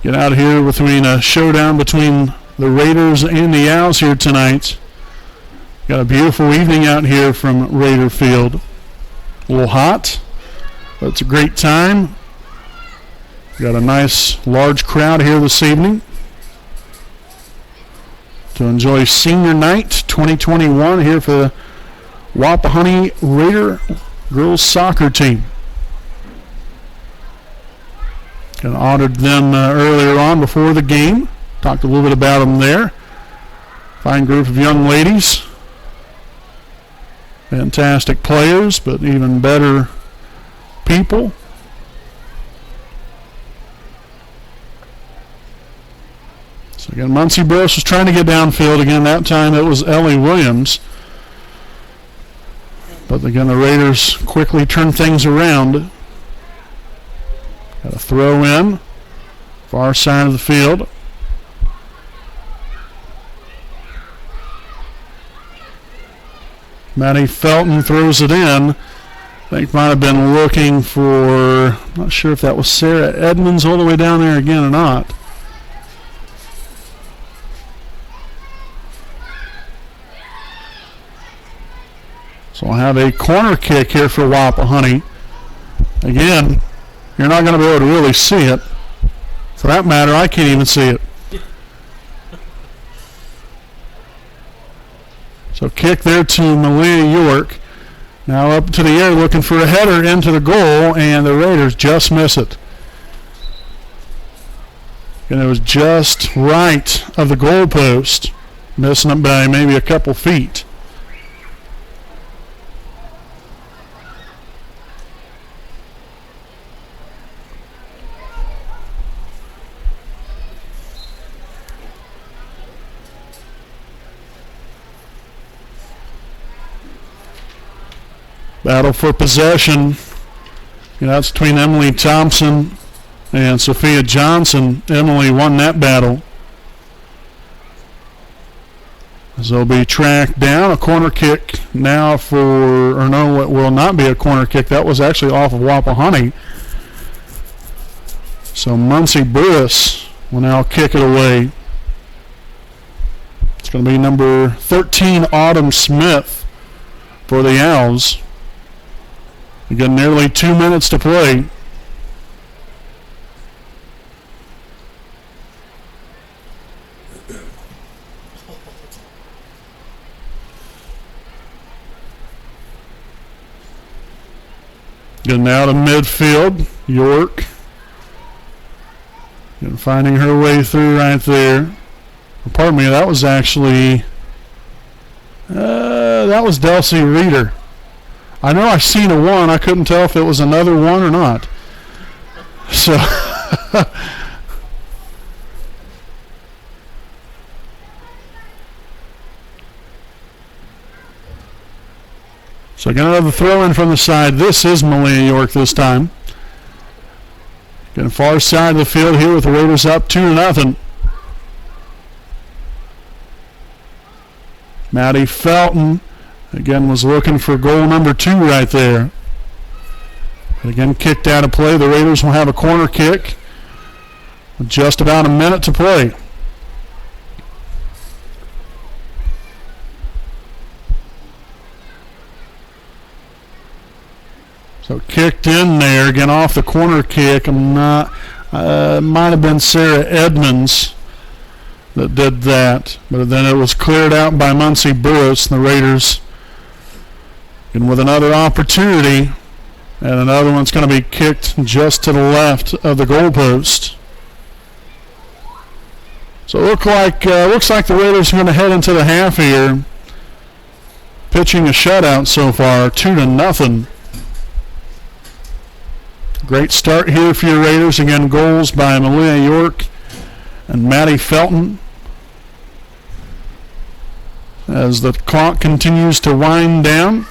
Get out of here between a showdown between the Raiders and the Owls here tonight. Got a beautiful evening out here from Raider Field. A little hot, but it's a great time. Got a nice large crowd here this evening to enjoy Senior Night 2021 here for the Wapahani Raider girls soccer team. And honored them earlier on before the game. Talked a little bit about them there. Fine group of young ladies. Fantastic players, but even better people. So again, Muncie Burris was trying to get downfield again. That time it was Ellie Williams. But again, the Raiders quickly turned things around. Got a throw in, far side of the field. Maddie Felton throws it in. I think might have been looking for, not sure if that was Sarah Edmonds all the way down there again or not. So I'll have a corner kick here for Wapahani. Again, you're not going to be able to really see it. It's For that matter, I can't even see it. So kick there to Malia York. Now up to the air looking for a header into the goal, and the Raiders just miss it. And it was just right of the goal post, missing it by maybe a couple feet. Battle for possession. That's between Emily Thompson and Sophia Johnson. Emily won that battle. As they'll be tracked down. A corner kick now or no, it will not be a corner kick. That was actually off of Wapahani. So Muncie Burris will now kick it away. It's going to be number 13, Autumn Smith, for the Owls. Again, nearly 2 minutes to play. Getting out of midfield, York. And finding her way through right there. Pardon me, that was actually that was Delcy Reeder. I know I seen a one. I couldn't tell if it was another one or not. So so again, another throw in from the side. This is Malia York this time. Getting far side of the field here with the Raiders up 2-0. Maddie Felton again was looking for goal number 2 right there. But again, kicked out of play. The Raiders will have a corner kick with just about a minute to play. So kicked in there, again off the corner kick. Might have been Sarah Edmonds that did that. But then it was cleared out by Muncie Burris, and the Raiders, and with another opportunity, and another one's going to be kicked just to the left of the goalpost. So it looks like the Raiders are going to head into the half here, pitching a shutout so far, 2-0. Great start here for your Raiders. Again, goals by Malia York and Maddie Felton. As the clock continues to wind down.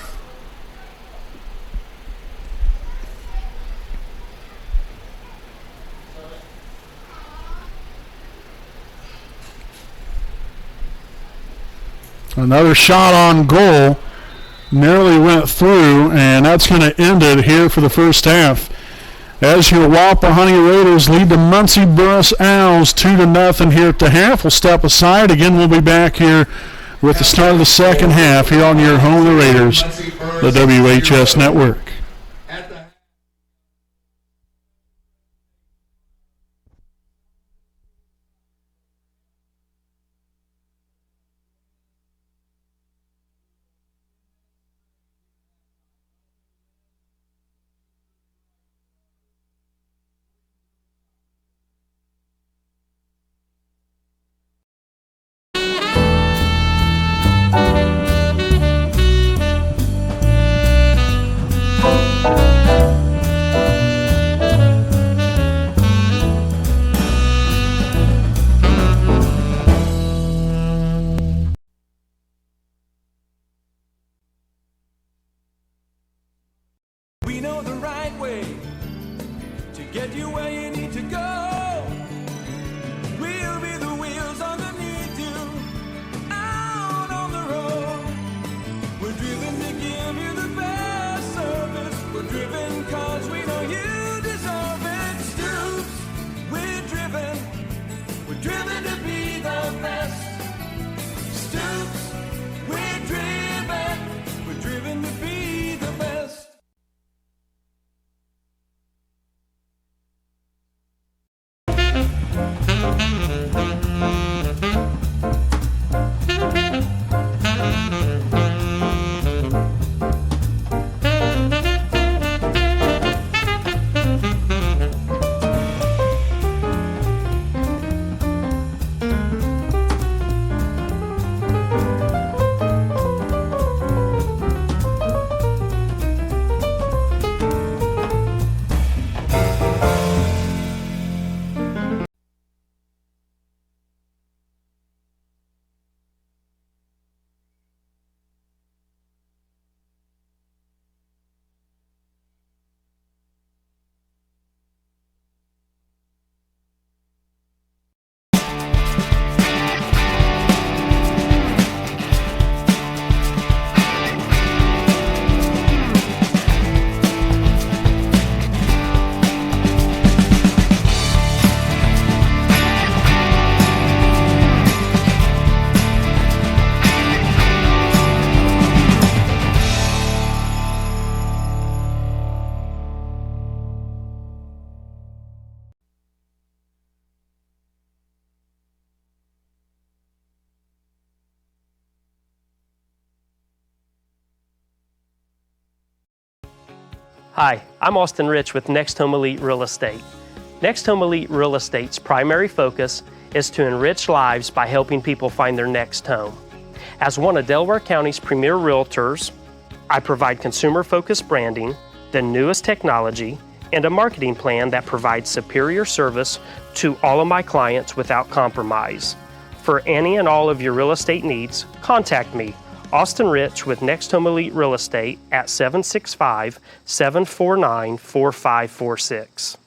Another shot on goal. Nearly went through, and that's going to end it here for the first half. As your Wapahani Raiders lead the Muncie Burris Owls 2-0 here at the half. We'll step aside. Again, we'll be back here with the start of the second half here on your home of the Raiders, the WHS Network. We know the right way to get you where you need to go. We'll be the wheels underneath you, out on the road. We're driven to give you the best service. We're driven cause we know you deserve it. Stoops, we're driven to be the best. Stoops, we're driven to be the best. Hi, I'm Austin Rich with Next Home Elite Real Estate. Next Home Elite Real Estate's primary focus is to enrich lives by helping people find their next home. As one of Delaware County's premier realtors, I provide consumer-focused branding, the newest technology, and a marketing plan that provides superior service to all of my clients without compromise. For any and all of your real estate needs, contact me, Austin Rich with Next Home Elite Real Estate at 765-749-4546.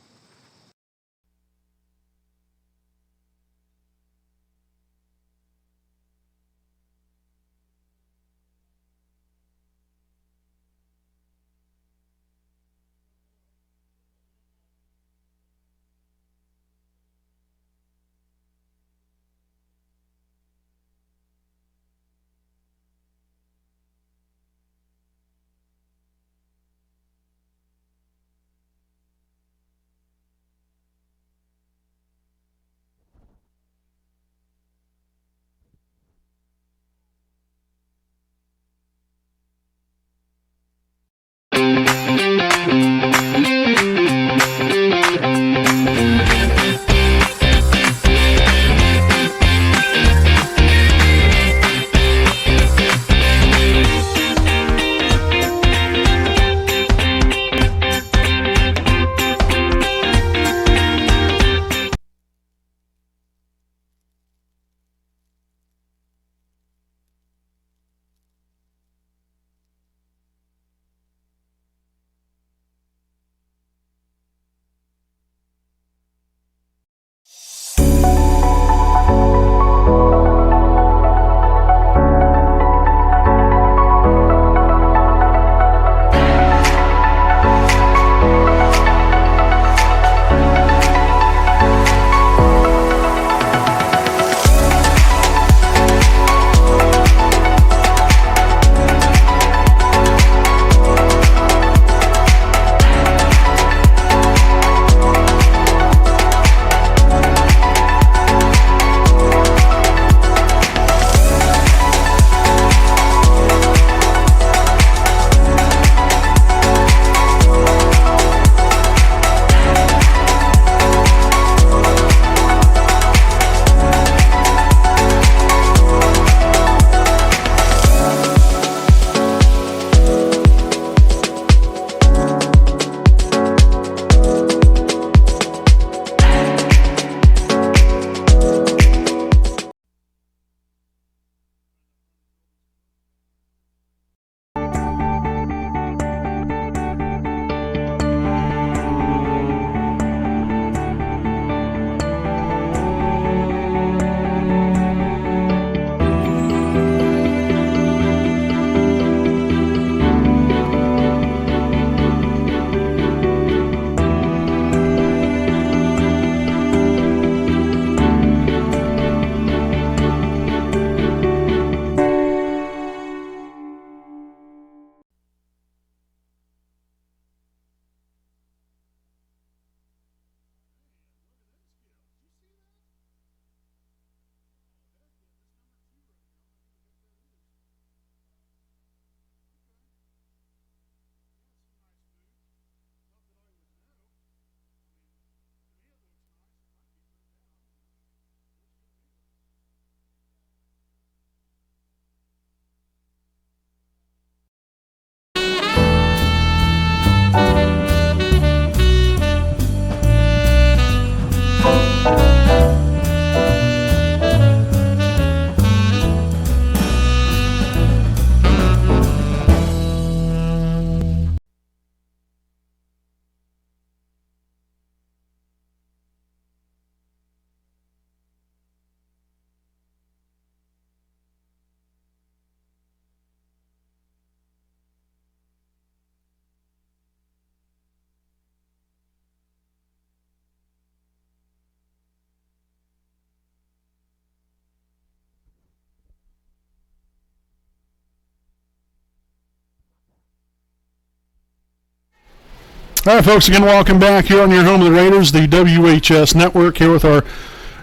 All right, folks, again, welcome back here on your home of the Raiders, the WHS Network, here with our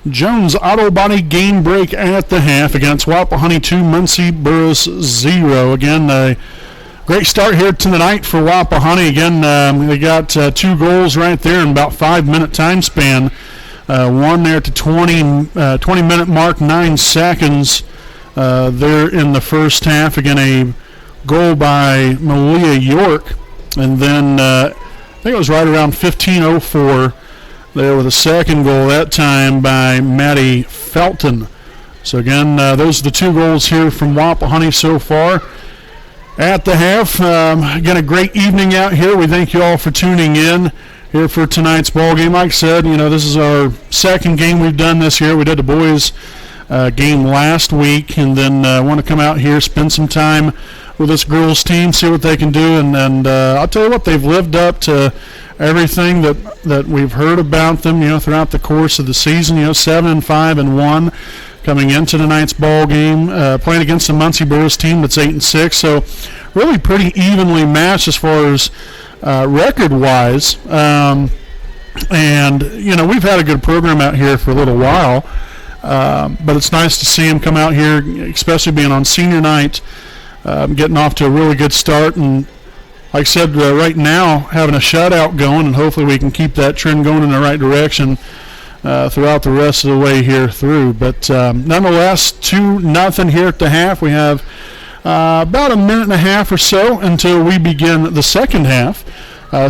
Jones Auto Body game break at the half against Wapahani 2, Muncie Burris 0. Again, Great start here tonight for Wapahani. Again, they got 2 goals right there in about 5-minute time span. One there at the 20-minute mark, 9 seconds there in the first half. Again, a goal by Malia York. And then I think it was right around 15:04 there with a second goal that time by Maddie Felton. So again, those are the 2 goals here from Wapahani so far at the half. Again, a great evening out here. We thank you all for tuning in here for tonight's ball game. Like I said, this is our second game we've done this year. We did the boys game last week, and then want to come out here, spend some time with this girls team, see what they can do, and I'll tell you what, they've lived up to everything that we've heard about them, throughout the course of the season. 7-5-1 coming into tonight's ball game, playing against the Muncie Burris team that's 8-6. So really pretty evenly matched as far as record-wise. And we've had a good program out here for a little while, but it's nice to see them come out here, especially being on senior night. Getting off to a really good start, and like I said, right now having a shutout going, and hopefully we can keep that trend going in the right direction throughout the rest of the way here through. But nonetheless, 2-0 here at the half. We have about a minute and a half or so until we begin the second half.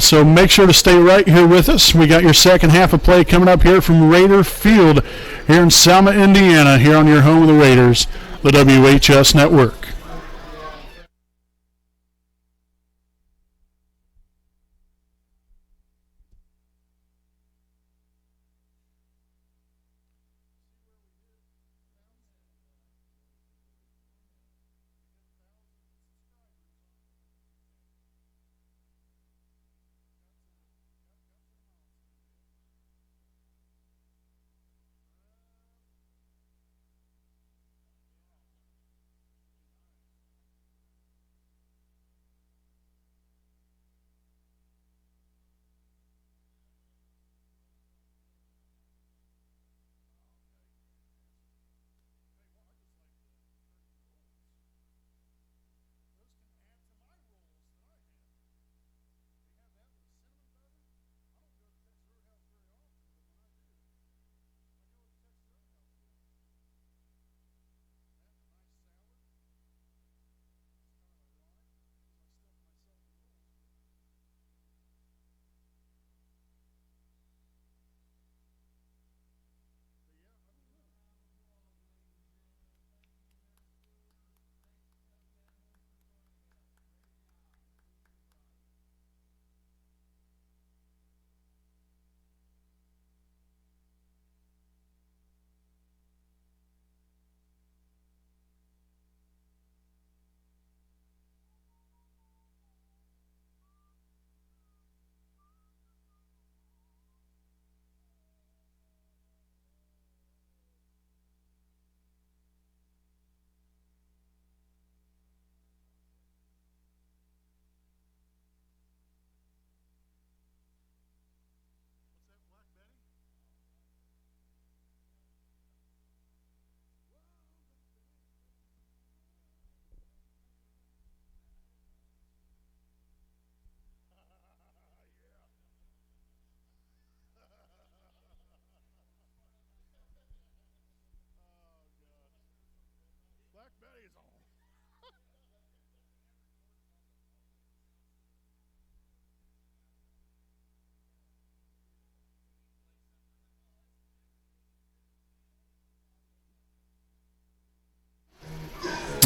So make sure to stay right here with us. We got your second half of play coming up here from Raider Field here in Selma, Indiana, here on your home of the Raiders, the WHS Network.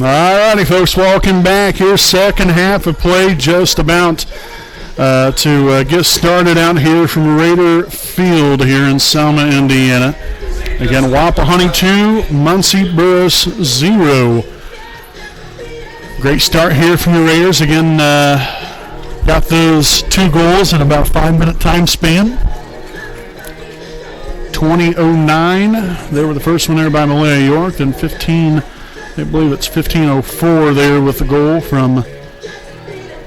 All righty, folks, welcome back here. Second half of play just about to get started out here from Raider Field here in Selma, Indiana. Again, Wapahani 2, Muncie Burris 0. Great start here from the Raiders. Again, got those 2 goals in about a 5-minute time span. 20:09. There were the first one there by Malia York, then 15. I believe it's 15:04 there with the goal from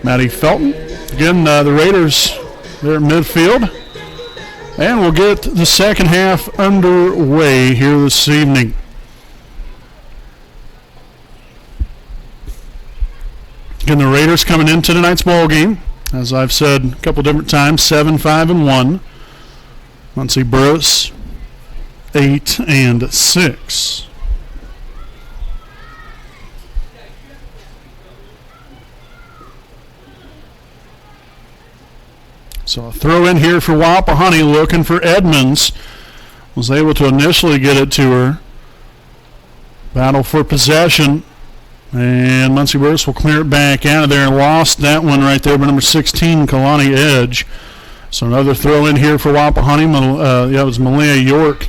Maddie Felton. Again, the Raiders, they're at midfield. And we'll get the second half underway here this evening. Again, the Raiders coming into tonight's ball game, as I've said a couple different times, 7-5-1. Muncie Burris 8-6. So a throw in here for Wapahani, looking for Edmonds. Was able to initially get it to her. Battle for possession. And Muncie Burris will clear it back out of there and lost that one right there by number 16, Kalani Edge. So another throw in here for Wapahani. It was Malia York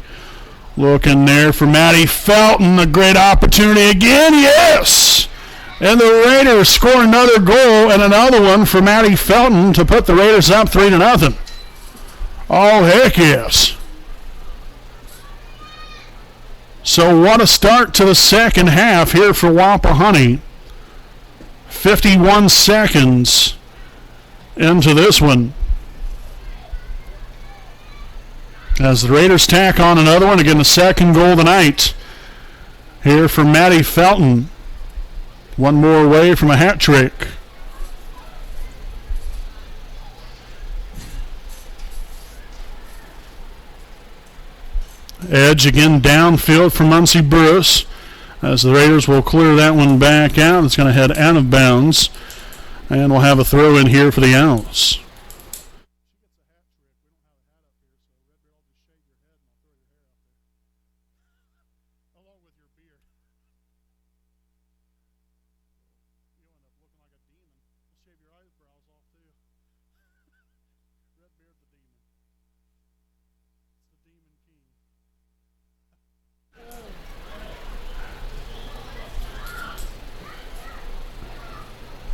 looking there for Maddie Felton. A great opportunity again. Yes! And the Raiders score another goal and another one for Maddie Felton to put the Raiders up 3-0. Oh, heck yes. So what a start to the second half here for Wapahani. 51 seconds into this one. As the Raiders tack on another one, again the second goal of the night here for Maddie Felton. One more away from a hat trick. Edge again downfield for Muncie Burris, as the Raiders will clear that one back out. It's going to head out of bounds, and we'll have a throw in here for the Owls.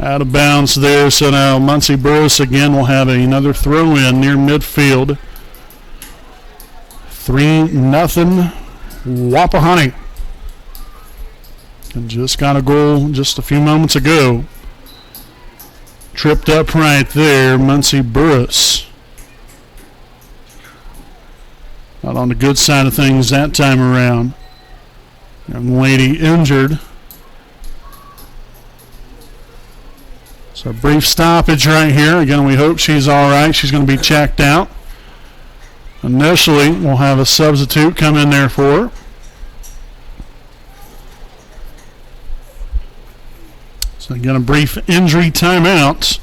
Out of bounds there, so now Muncie Burris again will have another throw in near midfield. 3-0 Wapahani. And just got a goal just a few moments ago. Tripped up right there, Muncie Burris. Not on the good side of things that time around. Young lady injured. So a brief stoppage right here. Again, we hope she's all right. She's going to be checked out. Initially, we'll have a substitute come in there for her. So again, a brief injury timeout.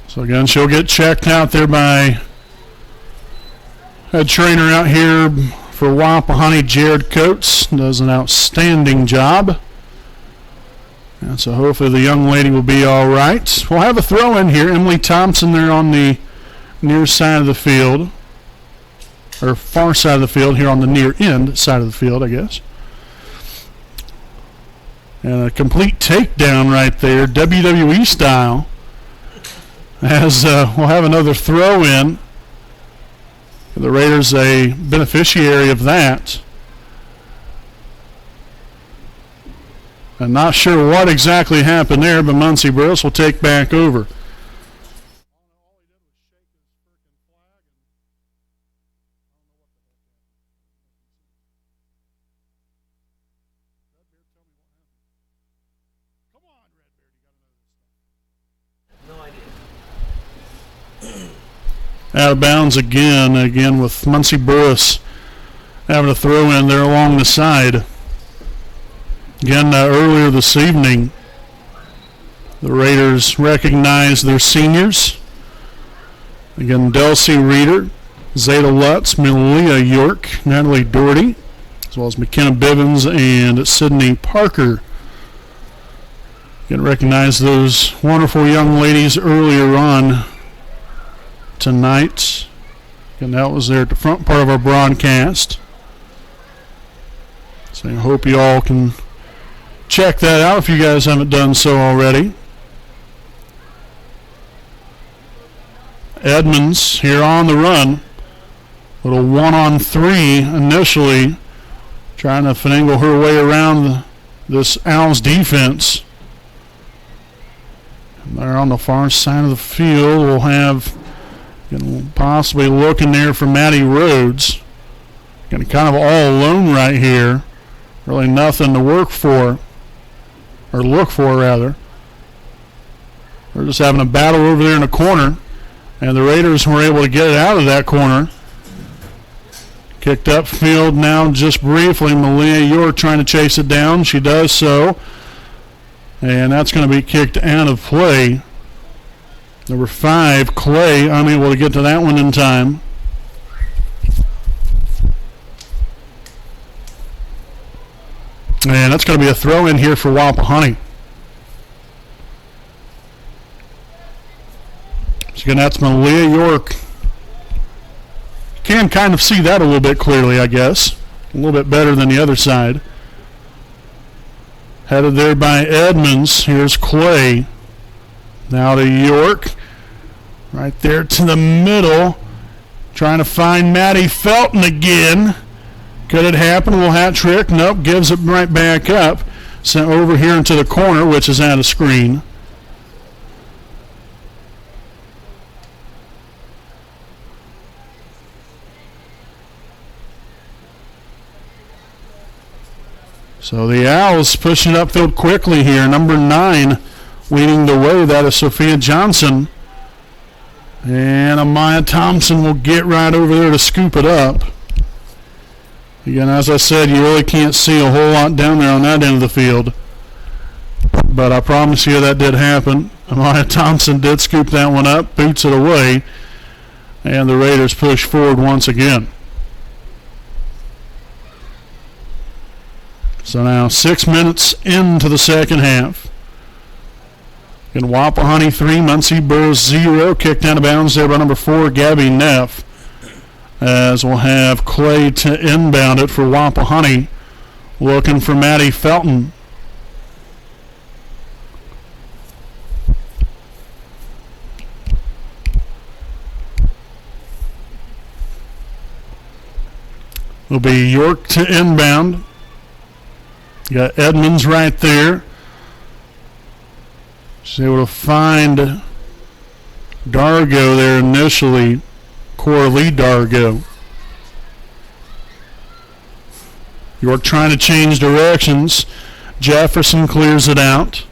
So again, she'll get checked out there by head trainer out here for Wapahani, Jared Coates. Does an outstanding job. And so hopefully the young lady will be all right. We'll have a throw in here. Emily Thompson there on the near side of the field. Or far side of the field, here on the near end side of the field, I guess. And a complete takedown right there, WWE style. As we'll have another throw in. The Raiders a beneficiary of that. I'm not sure what exactly happened there, but Muncie Burris will take back over. Out of bounds again with Muncie Burris having a throw in there along the side. Again, earlier this evening, the Raiders recognized their seniors. Again, Delcy Reeder, Zeta Lutz, Malia York, Natalie Doherty, as well as McKenna Bivens and Sydney Parker. Again, recognize those wonderful young ladies earlier on tonight. And that was there at the front part of our broadcast. So I hope you all can check that out if you guys haven't done so already. Edmonds here on the run. Little 1-on-3 initially, trying to finagle her way around this Owls defense. They're on the far side of the field. We'll have possibly looking there for Matty Rhodes. Kind of all alone right here. Really nothing to work for, or look for rather. They're just having a battle over there in the corner, and the Raiders were able to get it out of that corner. Kicked upfield now just briefly. Malia York trying to chase it down. She does so. And that's going to be kicked out of play. Number 5, Clay, unable to get to that one in time. And that's going to be a throw in here for Wapahani. So again, that's Malia York. Can kind of see that a little bit clearly, I guess. A little bit better than the other side. Headed there by Edmonds. Here's Clay. Now to York. Right there to the middle. Trying to find Maddie Felton again. Could it happen? A little hat trick. Nope. Gives it right back up. Sent over here into the corner, which is out of screen. So the Owls pushing upfield quickly here. Number 9 leading the way. That is Sophia Johnson. And Amaya Thompson will get right over there to scoop it up. Again, as I said, you really can't see a whole lot down there on that end of the field. But I promise you that did happen. Amaya Thompson did scoop that one up, boots it away, and the Raiders push forward once again. So now 6 minutes into the second half. In Wapahani 3, Muncie Burris 0. Kicked out of bounds there by number 4, Gabby Neff. As we'll have Clay to inbound it for Wapahani. Looking for Maddie Felton. Will be York to inbound. You got Edmonds right there. She's able to find Dargo there initially. Coralie Dargo. York trying to change directions. Jefferson clears it out.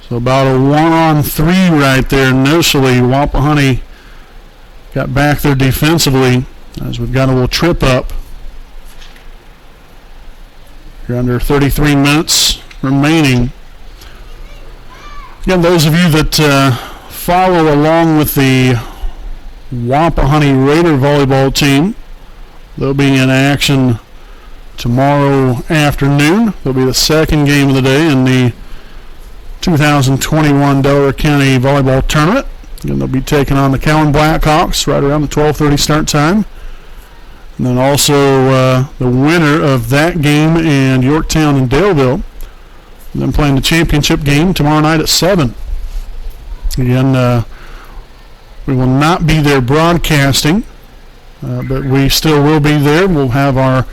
So about a 1-on-3 right there initially. Wapahani got back there defensively as we've got a little trip up. You're under 33 minutes remaining. Again, those of you that follow along with the Wapahani Raider volleyball team, they'll be in action tomorrow afternoon. They'll be the second game of the day in the 2021 Delaware County Volleyball Tournament. And they'll be taking on the Cowan Blackhawks right around the 12:30 start time. And then also the winner of that game and Yorktown and Daleville. And then playing the championship game tomorrow night at 7. Again, we will not be there broadcasting, but we still will be there. We'll have our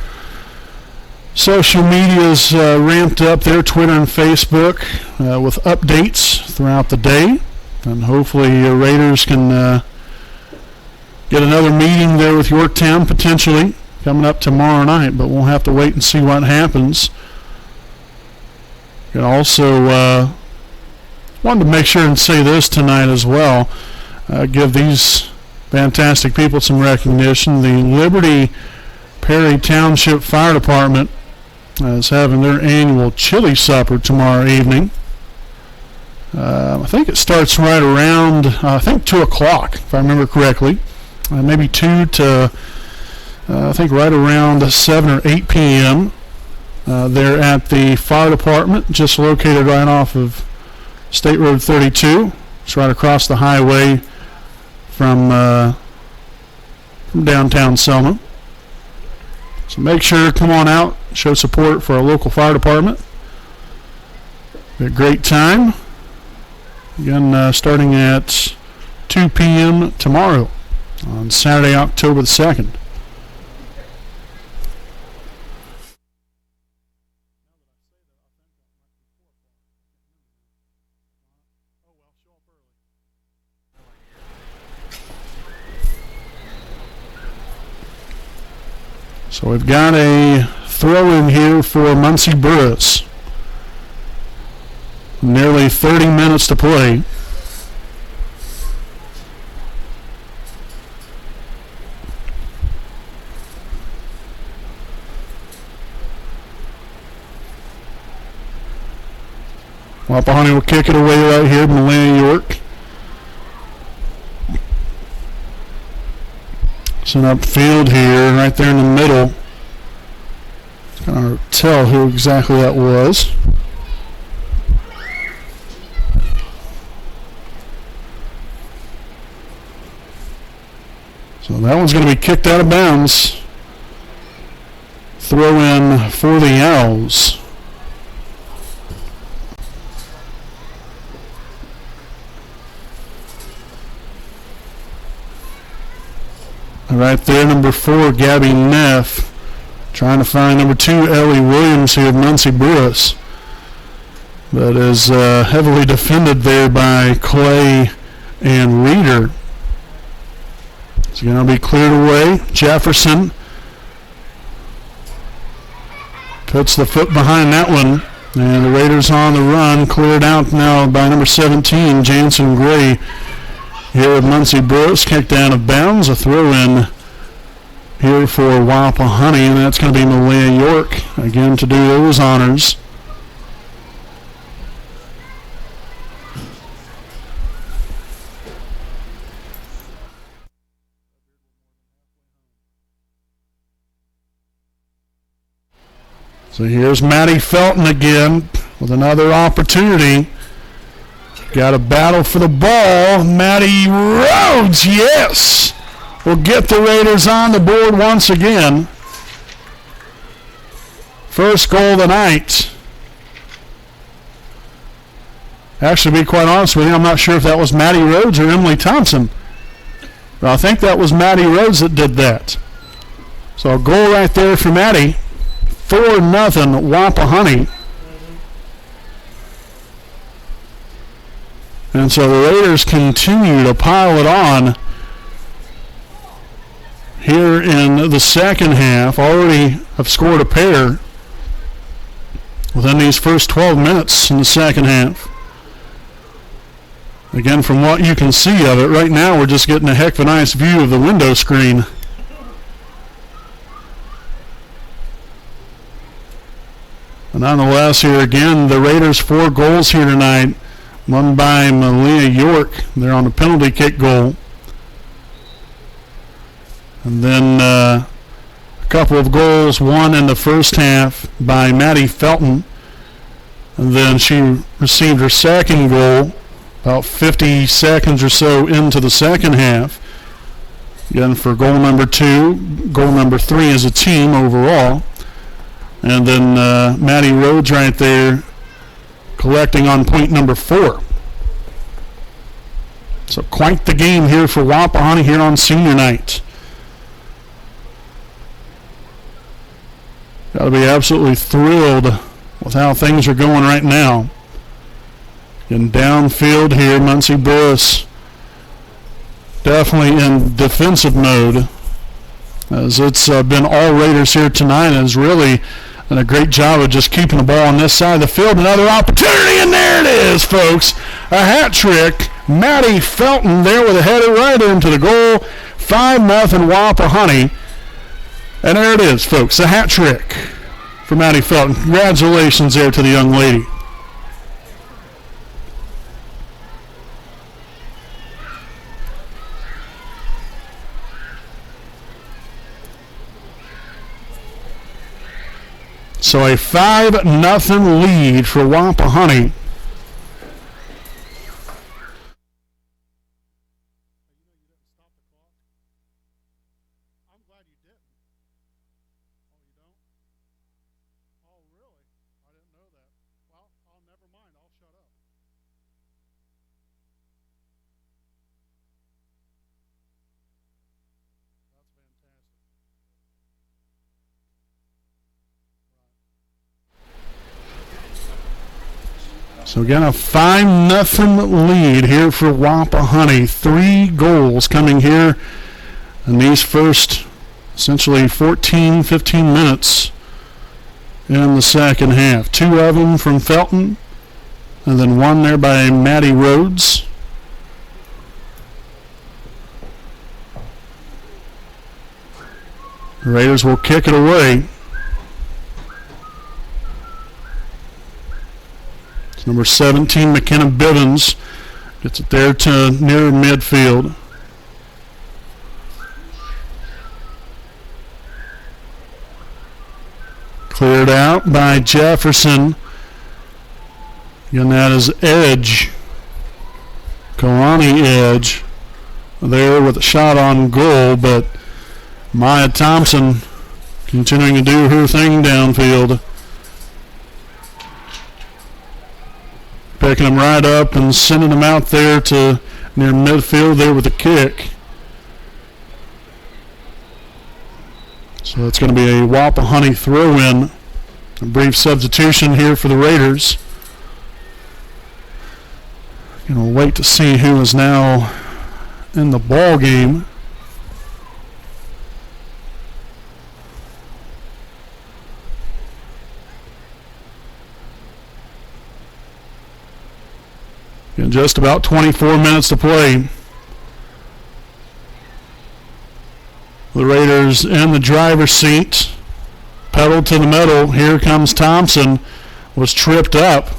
social media's ramped up there, Twitter and Facebook, with updates throughout the day. And hopefully Raiders can get another meeting there with Yorktown potentially coming up tomorrow night, but we'll have to wait and see what happens. And also wanted to make sure and say this tonight as well, give these fantastic people some recognition. The Liberty Perry Township Fire Department is having their annual chili supper tomorrow evening. I think it starts right around, 2 o'clock, if I remember correctly. Maybe 2 to, I think right around 7 or 8 p.m. They're at the fire department, just located right off of State Road 32. It's right across the highway from downtown Selma. So make sure to come on out, show support for our local fire department. Be a great time. Again, starting at 2 p.m. tomorrow on Saturday, October the 2nd. So we've got a throw in here for Muncie Burris. Nearly 30 minutes to play. Wapahani will kick it away right here, Malaya York. It's an upfield here, right there in the middle. It's going to tell who exactly that was. So that one's going to be kicked out of bounds. Throw in for the Owls. Right there, number 4, Gabby Neff, trying to find number 2, Ellie Williams here of Muncie Burris. That is heavily defended there by Clay and Reeder. It's going to be cleared away. Jefferson puts the foot behind that one. And the Raiders on the run, cleared out now by number 17, Jansen Gray. Here of Muncie Burris, kicked out of bounds. A throw in here for Wapahani, and that's going to be Malaya York again to do those honors. So here's Maddie Felton again with another opportunity. Got a battle for the ball. Maddie Rhodes, yes, will get the Raiders on the board once again. First goal of the night. Actually, to be quite honest with you, I'm not sure if that was Maddie Rhodes or Emily Thompson. But I think that was Maddie Rhodes that did that. So a goal right there for Maddie. 4-0 Wapahani. And so the Raiders continue to pile it on here in the second half. Already have scored a pair within these first 12 minutes in the second half. Again, from what you can see of it, right now we're just getting a heck of a nice view of the window screen. But nonetheless, here again, the Raiders 4 goals here tonight. One by Malaya York. They're on a penalty kick goal. And then a couple of goals, one in the first half by Maddie Felton. And then she received her second goal about 50 seconds or so into the second half. Again, for goal number 2, goal number 3 as a team overall. And then Maddie Rhodes right there collecting on point number 4. So quite the game here for Wapahani here on senior night. Got to be absolutely thrilled with how things are going right now. In downfield here, Muncie Burris definitely in defensive mode, as it's been all Raiders here tonight, and has really done a great job of just keeping the ball on this side of the field. Another opportunity, and there it is, folks. A hat trick. Maddie Felton there with a header right into the goal. 5-0 Wapahani. And there it is, folks, a hat trick for Maddie Felton. Congratulations there to the young lady. So a 5-0 lead for Wapahani. So again, a 5-0 lead here for Wapahani. 3 goals coming here in these first essentially 14, 15 minutes in the second half. 2 of them from Felton, and then 1 there by Matty Rhodes. The Raiders will kick it away. It's number 17, McKenna Bivens. Gets it there to near midfield. Cleared out by Jefferson. Again, that is Edge. Kalani Edge there with a shot on goal, but Maya Thompson continuing to do her thing downfield. Picking him right up and sending him out there to near midfield there with a kick. So it's going to be a Wapahani throw-in. A brief substitution here for the Raiders. We'll wait to see who is now in the ball game. In just about 24 minutes to play. The Raiders in the driver's seat. Pedal to the middle. Here comes Thompson. Was tripped up.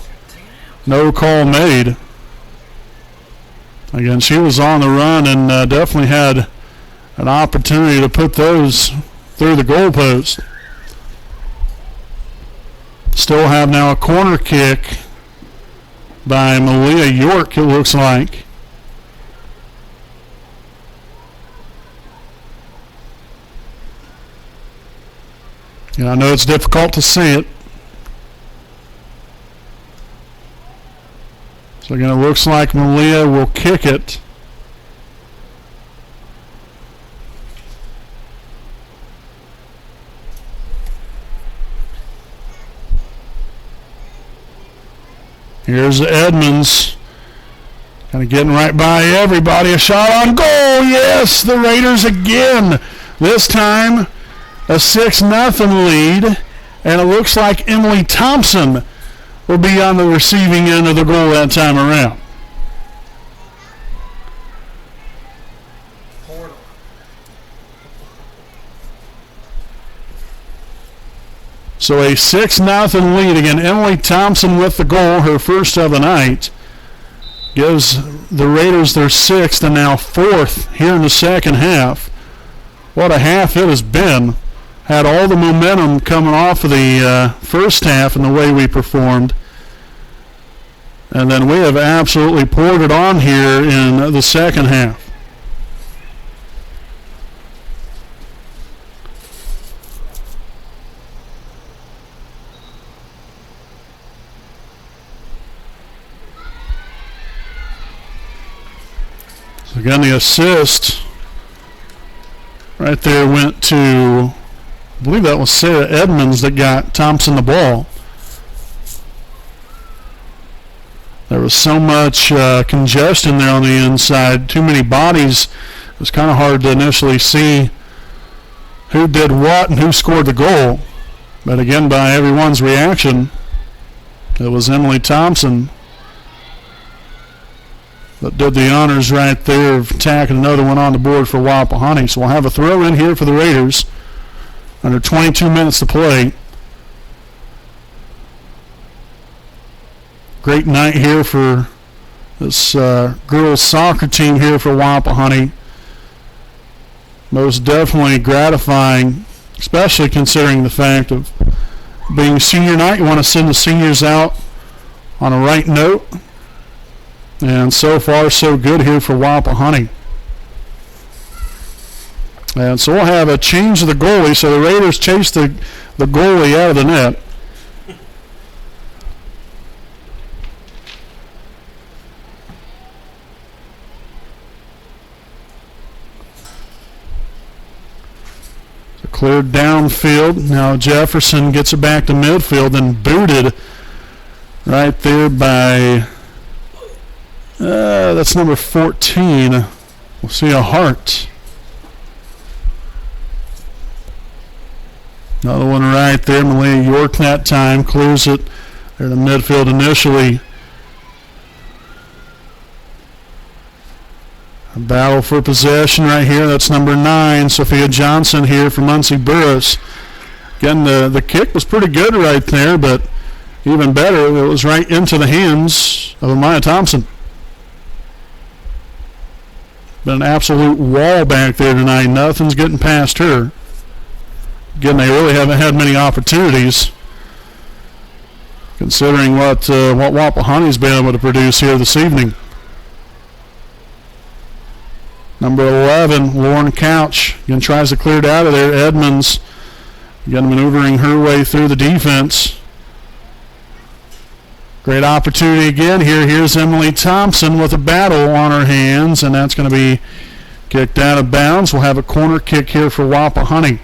No call made. Again, she was on the run and definitely had an opportunity to put those through the goalpost. Still have now a corner kick by Malia York, it looks like. Yeah, I know it's difficult to see it. So again, it looks like Malia will kick it. Here's Edmonds. Kind of getting right by everybody. A shot on goal. Yes, the Raiders again. This time a 6-0 lead. And it looks like Emily Thompson will be on the receiving end of the goal that time around. So a 6-0 lead. Again, Emily Thompson with the goal, her first of the night. Gives the Raiders their 6th and now 4th here in the second half. What a half it has been. Had all the momentum coming off of the first half and the way we performed. And then we have absolutely poured it on here in the second half. So again, the assist right there went to, I believe that was Sarah Edmonds that got Thompson the ball. There was so much congestion there on the inside, too many bodies. It was kind of hard to initially see who did what and who scored the goal. But again, by everyone's reaction, it was Emily Thompson that did the honors right there of tacking another one on the board for Wapahani. So we'll have a throw in here for the Raiders. Under 22 minutes to play. Great night here for this girls soccer team here for Wapahani. Most definitely gratifying, especially considering the fact of being senior night. You want to send the seniors out on a right note. And so far, so good here for Wapahani. And so we'll have a change of the goalie. So the Raiders chase the goalie out of the net. So cleared downfield. Now Jefferson gets it back to midfield and booted right there by, that's number 14. We'll see a heart. Another one right there. Malia York that time clears it. They're in the midfield initially. A battle for possession right here. That's number 9, Sophia Johnson here for Muncie Burris. Again, the kick was pretty good right there, but even better, it was right into the hands of Amaya Thompson. Been an absolute wall back there tonight. Nothing's getting past her. Again, they really haven't had many opportunities, considering what Wapahani's been able to produce here this evening. Number 11, Lauren Couch, again tries to clear it out of there. Edmonds, again maneuvering her way through the defense. Great opportunity again here. Here's Emily Thompson with a battle on her hands, and that's going to be kicked out of bounds. We'll have a corner kick here for Wapahani.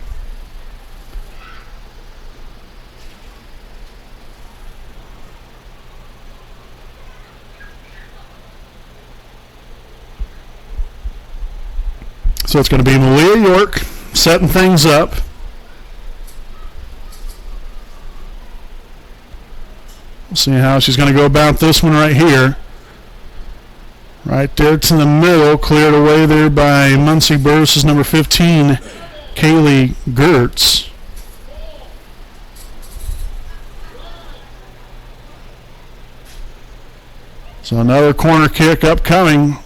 So it's going to be Malia York setting things up. We'll see how she's going to go about this one right here. Right there to the middle, cleared away there by Muncie Burris' number 15, Kaylee Gertz. So another corner kick upcoming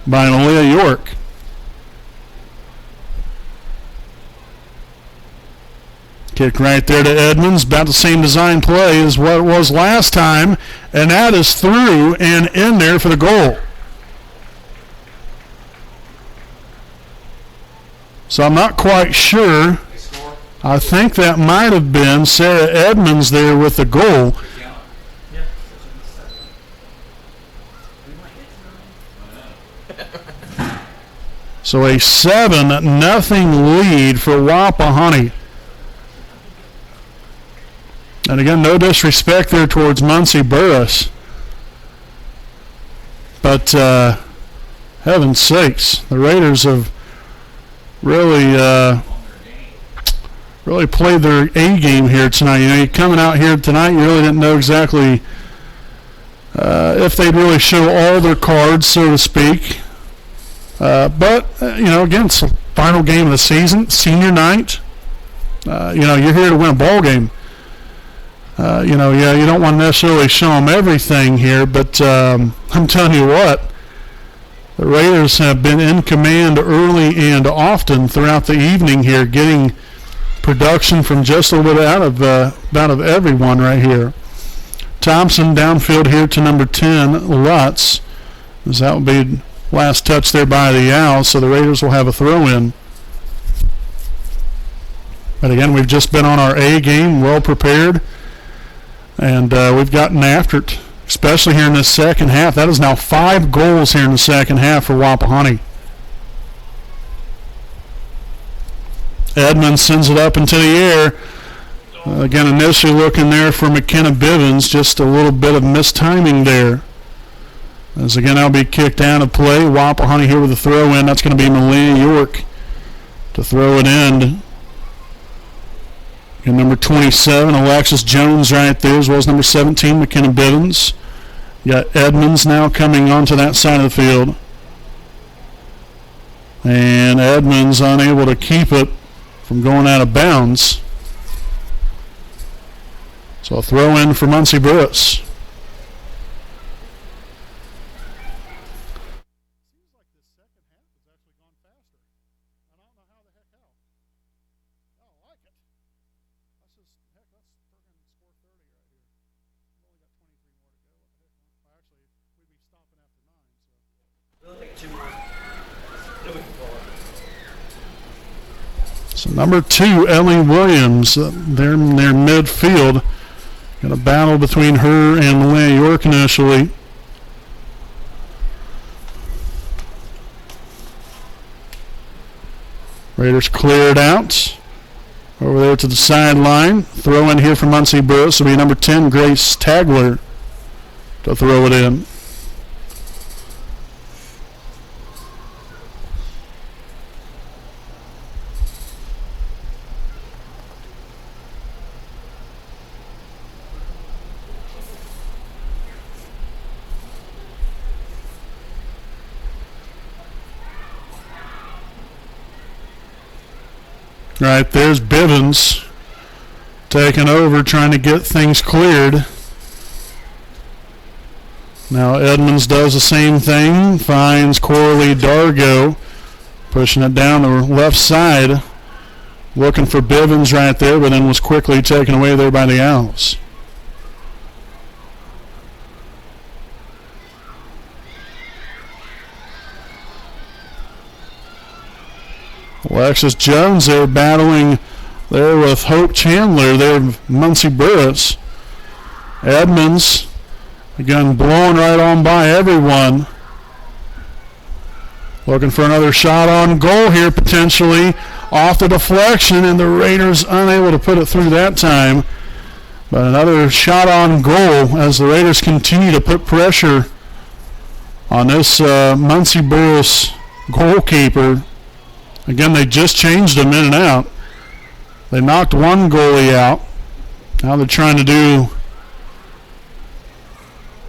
by Malia York. Kick right there to Edmonds, about the same design play as what it was last time, and that is through and in there for the goal. So I'm not quite sure. I think that might have been Sarah Edmonds there with the goal. So a 7-0 lead for Wapahani. And again, no disrespect there towards Muncie Burris. But heaven's sakes, the Raiders have really played their A game here tonight. You know, you're coming out here tonight, you really didn't know exactly if they'd really show all their cards, so to speak. But you know, again, it's the final game of the season, senior night. You know, you're here to win a ball game. You know, yeah, you don't want to necessarily show them everything here, but I'm telling you what, the Raiders have been in command early and often throughout the evening here, getting production from just a little bit out of everyone right here. Thompson downfield here to number 10, Lutz, as that will be last touch there by the Owls, so the Raiders will have a throw-in. But again, we've just been on our A game, well prepared. And we've gotten after it, especially here in this second half. That is now 5 goals here in the second half for Wapahani. Edmonds sends it up into the air. Again, initially looking there for McKenna Bivens. Just a little bit of mistiming there. As again, that'll be kicked out of play. Wapahani here with a throw in. That's going to be Malia York to throw it in. And number 27, Alexis Jones right there, as well as number 17, McKenna Bivens. You got Edmonds now coming onto that side of the field. And Edmonds unable to keep it from going out of bounds. So a throw in for Muncie Burris. So number 2, Ellie Williams, they're in their midfield. Got a battle between her and Malia York initially. Raiders cleared out. Over there to the sideline. Throw in here from Muncie Burris will be number 10, Grace Tagler. to throw it in. Right, there's Bivens taking over, trying to get things cleared. Now Edmonds does the same thing, finds Corley Dargo, pushing it down the left side, looking for Bivens right there, but then was quickly taken away there by the Owls. Alexis Jones there battling there with Hope Chandler there, Muncie Burris. Edmonds, again, blown right on by everyone. Looking for another shot on goal here, potentially off the deflection, and the Raiders unable to put it through that time. But another shot on goal as the Raiders continue to put pressure on this Muncie Burris goalkeeper. Again, they just changed him in and out. They knocked one goalie out. Now they're trying to do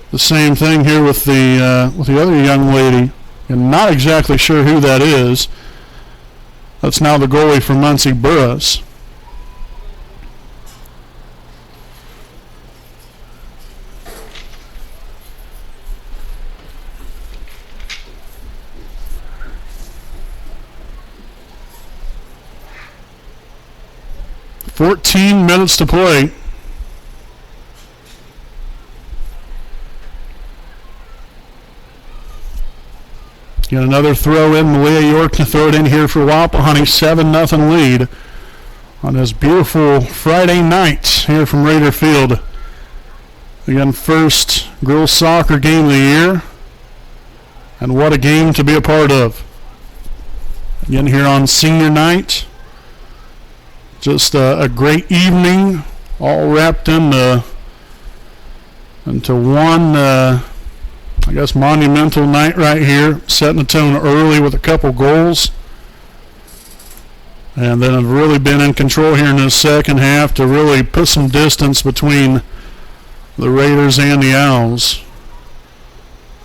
the same thing here with the other young lady. I'm not exactly sure who that is. That's now the goalie for Muncie Burris. "14 minutes to play." Get another throw in. Malia York to throw it in here for Wapahani. 7-0 lead on this beautiful Friday night here from Raider Field. Again, first girls soccer game of the year. And what a game to be a part of. Again, here on senior night. Just a great evening, all wrapped into one, I guess, monumental night right here, setting the tone early with a couple goals. And then have really been in control here in the second half to really put some distance between the Raiders and the Owls.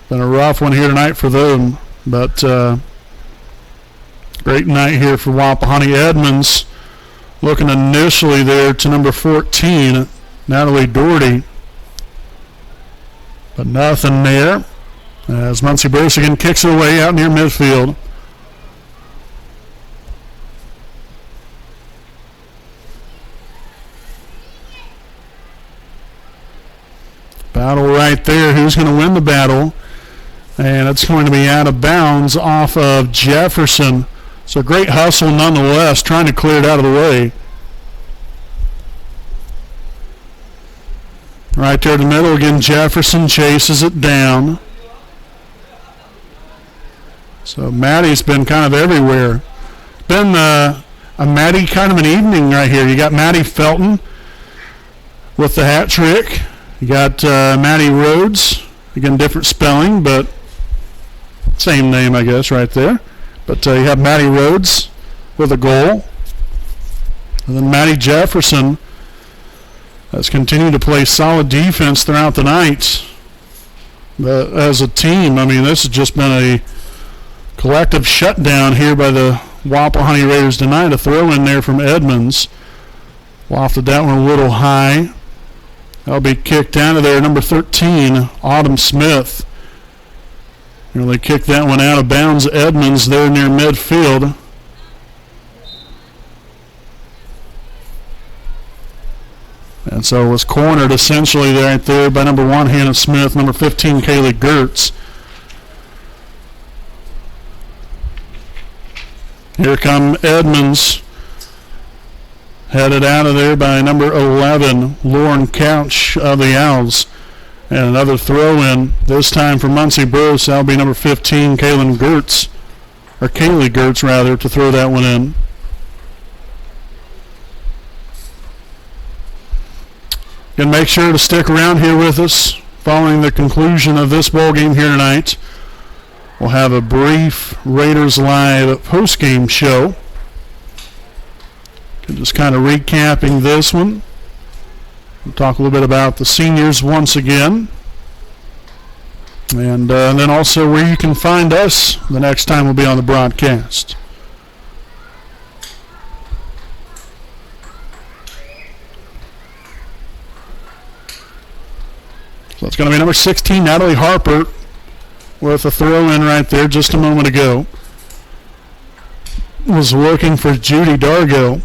Been a rough one here tonight for them, but great night here for Wapahani. Edmonds looking initially there to number 14, Natalie Doherty. But nothing there as Muncie Burris again kicks it away out near midfield. Battle right there. Who's going to win the battle? And it's going to be out of bounds off of Jefferson. So great hustle nonetheless, trying to clear it out of the way. Right there in the middle again, Jefferson chases it down. So Maddie's been kind of everywhere. Been a Maddie kind of an evening right here. You got Maddie Felton with the hat trick. You got Maddie Rhodes, again different spelling, but same name I guess right there. But you have Maddie Rhodes with a goal. And then Maddie Jefferson has continued to play solid defense throughout the night. But as a team, I mean, this has just been a collective shutdown here by the Wapahani Raiders tonight. A throw in there from Edmonds. Lofted that one a little high. That'll be kicked out of there. Number 13, Autumn Smith. Nearly kicked that one out of bounds. Edmonds there near midfield. And so it was cornered essentially right there by number 1, Hannah Smith, number 15, Kaylee Gertz. Here come Edmonds. Headed out of there by number 11, Lauren Couch of the Owls. And another throw in, this time for Muncie Burris. That'll be number 15, Kaylee Gertz, to throw that one in. And make sure to stick around here with us Following the conclusion of this ball game here tonight, we'll have a brief Raiders Live post-game show. Just kind of recapping this one. We'll talk a little bit about the seniors once again. And then also where you can find us the next time we'll be on the broadcast. So it's going to be number 16, Natalie Harper, with a throw in right there just a moment ago. Was looking for Judy Dargo.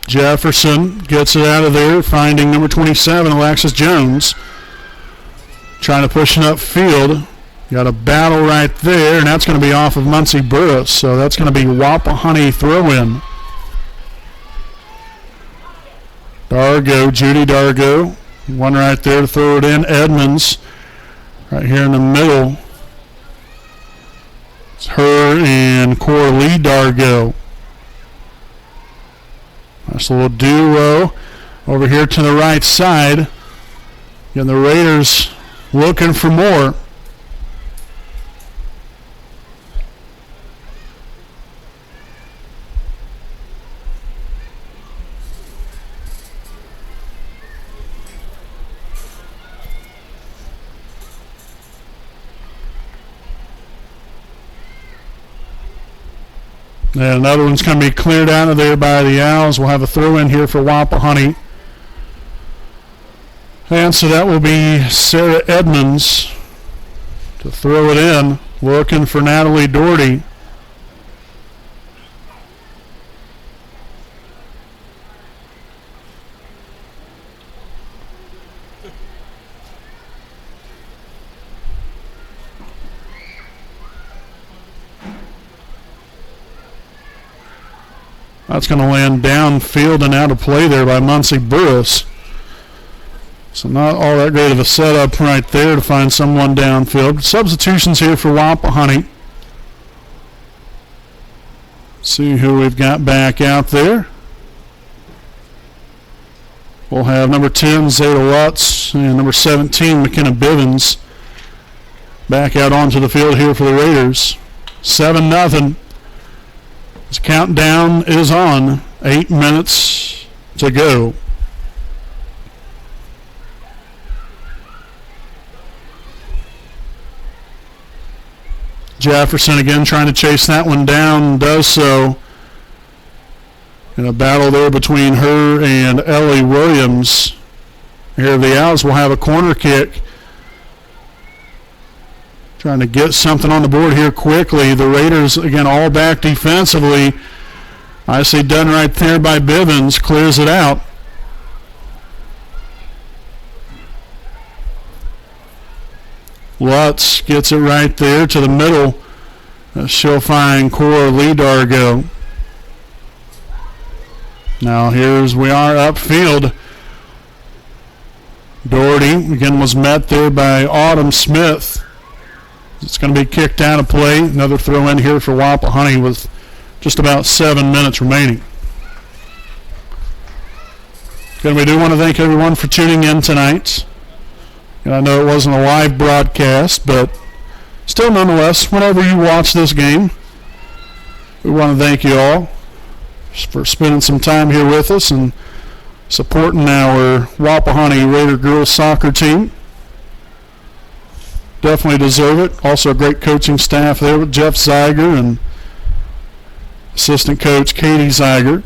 Jefferson gets it out of there, finding number 27, Alexis Jones. Trying to push it upfield. Got a battle right there, and that's going to be off of Muncie Burris. So that's going to be Wapahani throw-in. Dargo, Judy Dargo. One right there to throw it in. Edmonds right here in the middle. It's her and Coralie Dargo. Nice little duo over here to the right side. And the Raiders looking for more. And another one's going to be cleared out of there by the Owls. We'll have a throw in here for Wapahani. And so that will be Sarah Edmonds to throw it in, looking for Natalie Doherty. That's going to land downfield and out of play there by Muncie Burris. So not all that great of a setup right there to find someone downfield. Substitutions here for Wapahani. See who we've got back out there. We'll have number 10, Zeta Lutz, and number 17, McKenna Bivens, back out onto the field here for the Raiders. 7-0. This countdown is on. 8 minutes to go. Jefferson again trying to chase that one down, does so in a battle there between her and Ellie Williams. Here the Owls will have a corner kick. Trying to get something on the board here quickly. The Raiders, again, all back defensively. I see done right there by Bivens. Clears it out. Lutz gets it right there to the middle. She'll find Coralie Dargo. Now we are upfield. Doherty, again, was met there by Autumn Smith. It's going to be kicked out of play. Another throw in here for Wapahani with just about 7 minutes remaining. Again, we do want to thank everyone for tuning in tonight. And I know it wasn't a live broadcast, but still nonetheless, whenever you watch this game, we want to thank you all for spending some time here with us and supporting our Wapahani Raider girls soccer team. Definitely deserve it. Also a great coaching staff there with Jeff Zeiger and assistant coach Katie Zeiger.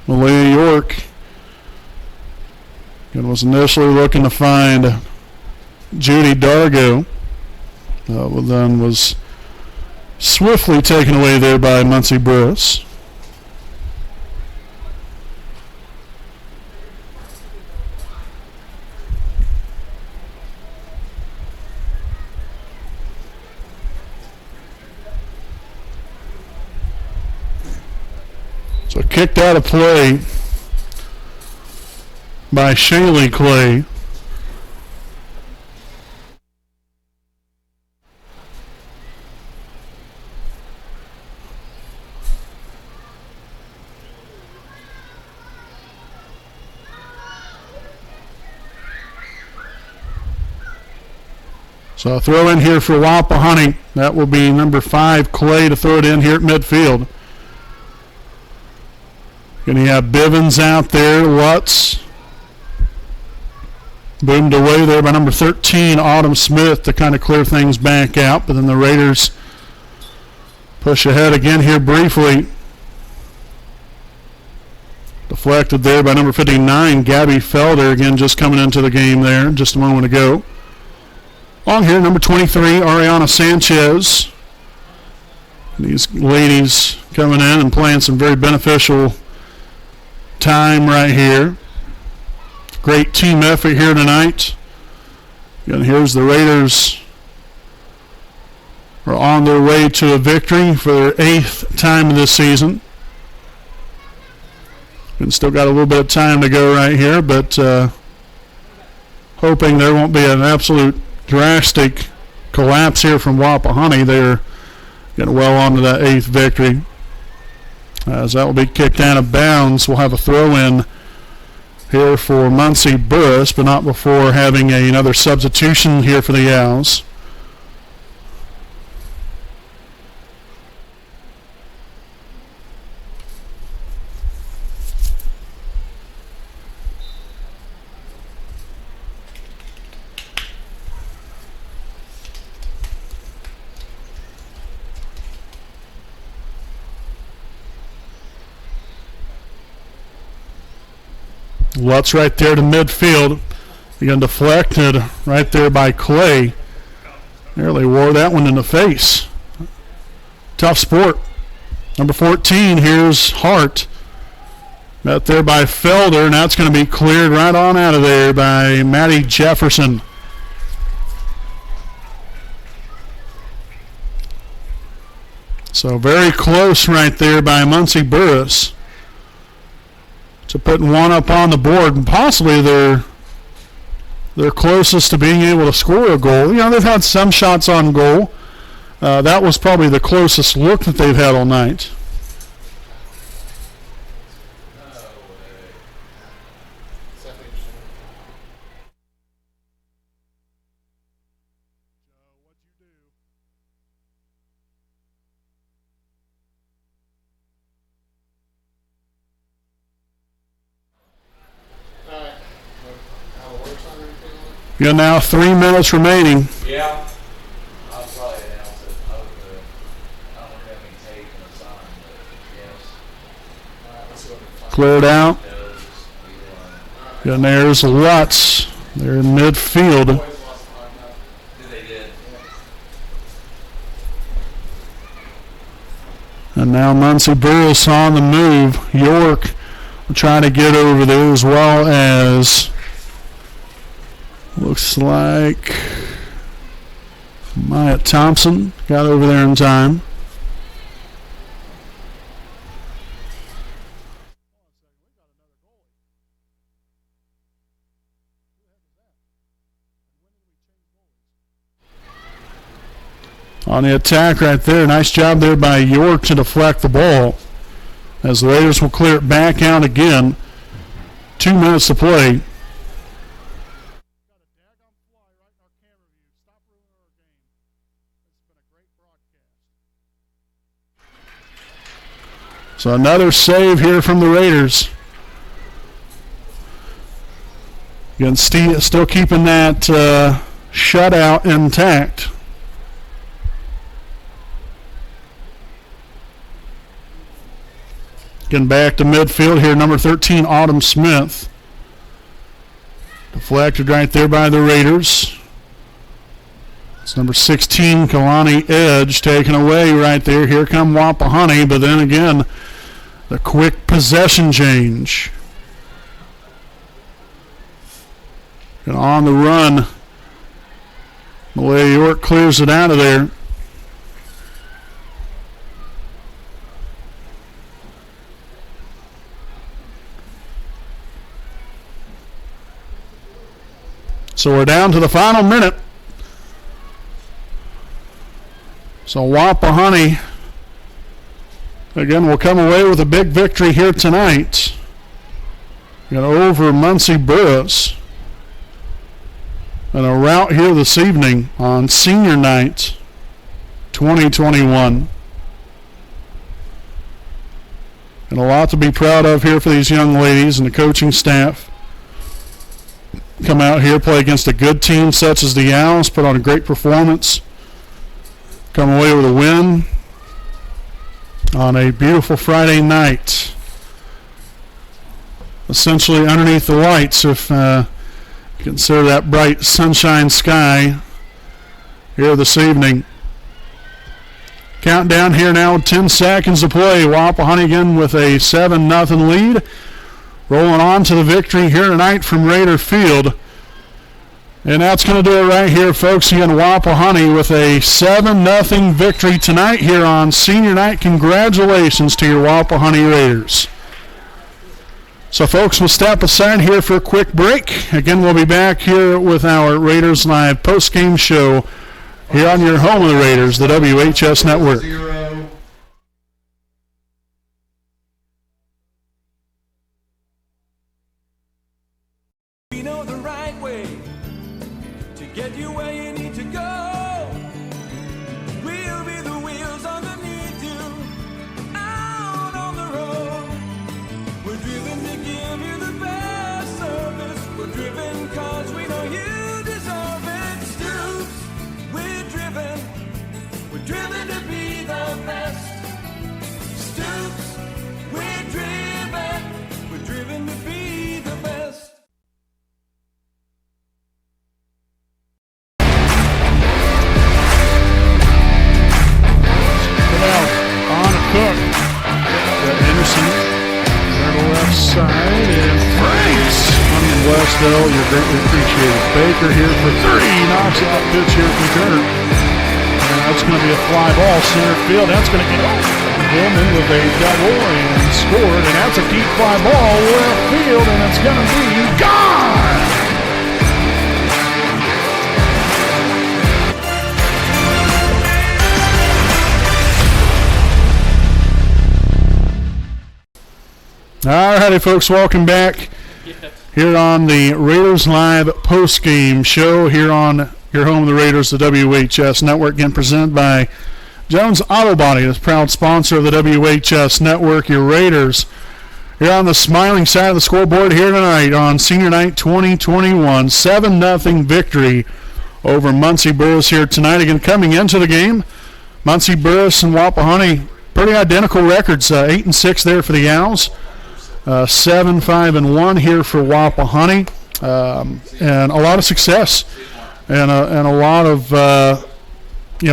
Malia York was initially looking to find Judy Dargo, but then was swiftly taken away there by Muncie Burris. So kicked out of play by Shaylee Clay. So a throw in here for Wapahani. That will be number 5, Clay, to throw it in here at midfield. Going to have Bivens out there, Lutz. Boomed away there by number 13, Autumn Smith, to kind of clear things back out. But then the Raiders push ahead again here briefly. Deflected there by number 59, Gabby Felder, again just coming into the game there just a moment ago. Along here, number 23, Ariana Sanchez. These ladies coming in and playing some very beneficial time right here. Great team effort here tonight. And here's the Raiders are on their way to a victory for their 8th time this season. And still got a little bit of time to go right here, but hoping there won't be an absolute drastic collapse here from Wapahani. They're getting well onto that 8th victory. As that will be kicked out of bounds, we'll have a throw-in here for Muncie Burris, but not before having another substitution here for the Owls. Lutz right there to midfield. Again, deflected right there by Clay. Nearly wore that one in the face. Tough sport. Number 14, here's Hart. Met there by Felder. Now it's going to be cleared right on out of there by Maddie Jefferson. So very close right there by Muncie Burris to putting one up on the board, and possibly they're closest to being able to score a goal. You know, they've had some shots on goal. That was probably the closest look that they've had all night. You now 3 minutes remaining. Yeah. I'll probably announce it. I don't have any tape and a sign, but yes. Cleared out. And there's Lutz. They're in midfield. They did. And now Muncie Burris on the move. York will try to get over there, as well as looks like Maya Thompson got over there in time. On the attack right there, nice job there by York to deflect the ball, as the Raiders will clear it back out again. 2 minutes to play. So another save here from the Raiders. Again, still keeping that shutout intact. Getting back to midfield here, number 13, Autumn Smith. Deflected right there by the Raiders. It's number 16, Kalani Edge, taken away right there. Here come Wapahani, but then again, the quick possession change. And on the run, the way York clears it out of there. So we're down to the final minute. So Wapahani, again, will come away with a big victory here tonight. Over Muncie Burris. And a rout here this evening on senior night 2021. And a lot to be proud of here for these young ladies and the coaching staff. Come out here, play against a good team such as the Owls, put on a great performance, come away with a win on a beautiful Friday night. Essentially underneath the lights, if consider that bright sunshine sky here this evening. Countdown here now, 10 seconds to play. Wapahani again with a 7-0 lead. Rolling on to the victory here tonight from Raider Field. And that's going to do it right here, folks. Again, Wapahani with a 7-0 victory tonight here on senior night. Congratulations to your Wapahani Raiders. So, folks, we'll step aside here for a quick break. Again, we'll be back here with our Raiders Live post-game show here on your home of the Raiders, the WHS Network. We know the right way to get you where you need to go. We'll be the wheels underneath you, out on the road. We're driven to give you the best service. We're driven 'cause we know you deserve it. Stoops, we're driven to be the best. Stoops, we're driven to be the best. On a Cook. Got Henderson on the left side. And Franks on the Westville. You're greatly appreciated. Baker here for 30. Knocks out pitch here from Turner. And that's going to be a fly ball center field. That's going to get over. Gilman with a double and scored. And that's a deep fly ball left field. And it's going to be gone. All righty, folks, welcome back here on the Raiders Live post-game show here on your home of the Raiders, the WHS Network, again presented by Jones Auto Body, the proud sponsor of the WHS Network. Your Raiders here on the smiling side of the scoreboard here tonight on Senior Night 2021, 7-0 victory over Muncie Burris here tonight. Again, coming into the game, Muncie Burris and Wapahani, pretty identical records, 8-6 there for the Owls. 7-5-1 here for Wapahani, and a lot of success, and a lot of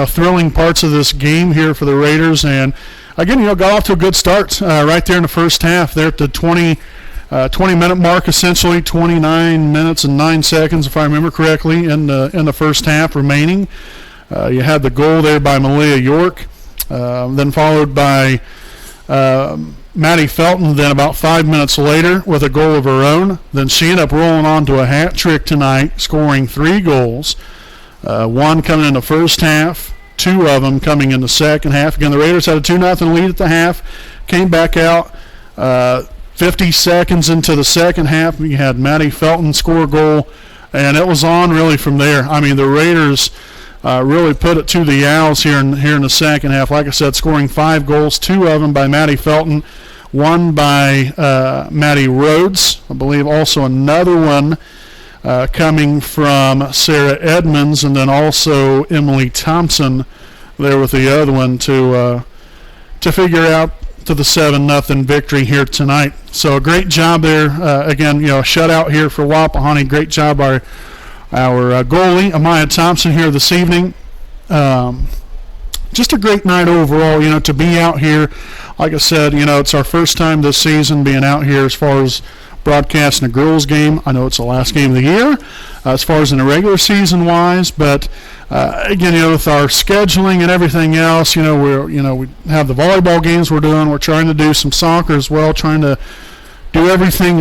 thrilling parts of this game here for the Raiders. And again, got off to a good start right there in the first half. There at the 20-minute mark, essentially 29 minutes and 9 seconds, if I remember correctly, in the first half remaining. You had the goal there by Malia York, then followed by Maddie Felton, then about 5 minutes later with a goal of her own. Then she ended up rolling on to a hat trick tonight, scoring 3 goals. One coming in the first half, 2 of them coming in the second half. Again, the Raiders had a 2-0 lead at the half, came back out 50 seconds into the second half. We had Maddie Felton score a goal, and it was on really from there. I mean, the Raiders really put it to the Owls here in the second half. Like I said, scoring 5 goals, 2 of them by Maddie Felton, 1 by Maddie Rhodes. I believe also another one coming from Sarah Edmonds, and then also Emily Thompson there with the other one to figure out to the 7-0 victory here tonight. So a great job there. Again, a shutout here for Wapahani. Great job our goalie, Amaya Thompson, here this evening. Just a great night overall, to be out here. Like I said, it's our first time this season being out here as far as broadcasting a girls game. I know it's the last game of the year as far as in the regular season wise, but again, with our scheduling and everything else, we have the volleyball games we're doing. We're trying to do some soccer as well, trying to do everything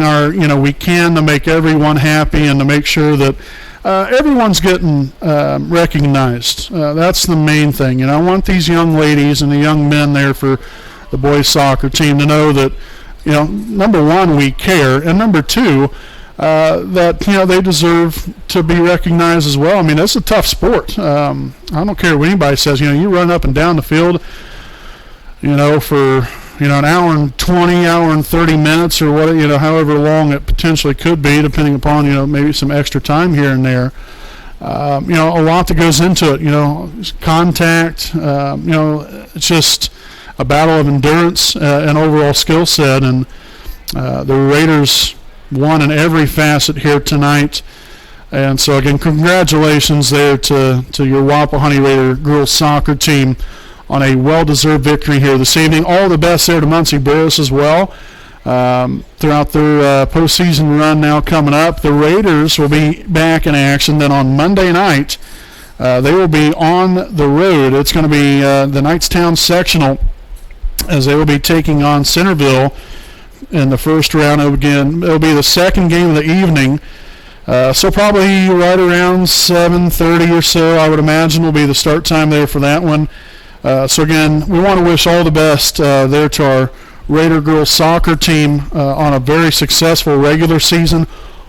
we can to make everyone happy and to make sure that everyone's getting recognized. That's the main thing. I want these young ladies and the young men there for the boys soccer team to know that, number one, we care, and number two, that they deserve to be recognized as well. I mean, it's a tough sport. I don't care what anybody says. You run up and down the field, for an hour and 20, hour and 30 minutes, or what, however long it potentially could be, depending upon maybe some extra time here and there. A lot that goes into it. Contact. It's just a battle of endurance and overall skill set, and the Raiders won in every facet here tonight. And so again, congratulations there to your Wapahani Raider girls soccer team on a well-deserved victory here this evening. All the best there to Muncie Burris as well throughout their postseason run now coming up. The Raiders will be back in action then on Monday night. They will be on the road. It's going to be the Knightstown sectional, as they will be taking on Centerville in the first round. It'll be the second game of the evening, so probably right around 7:30 or so, I would imagine, will be the start time there for that one. So again, we want to wish all the best there to our Raider girls soccer team on a very successful regular season.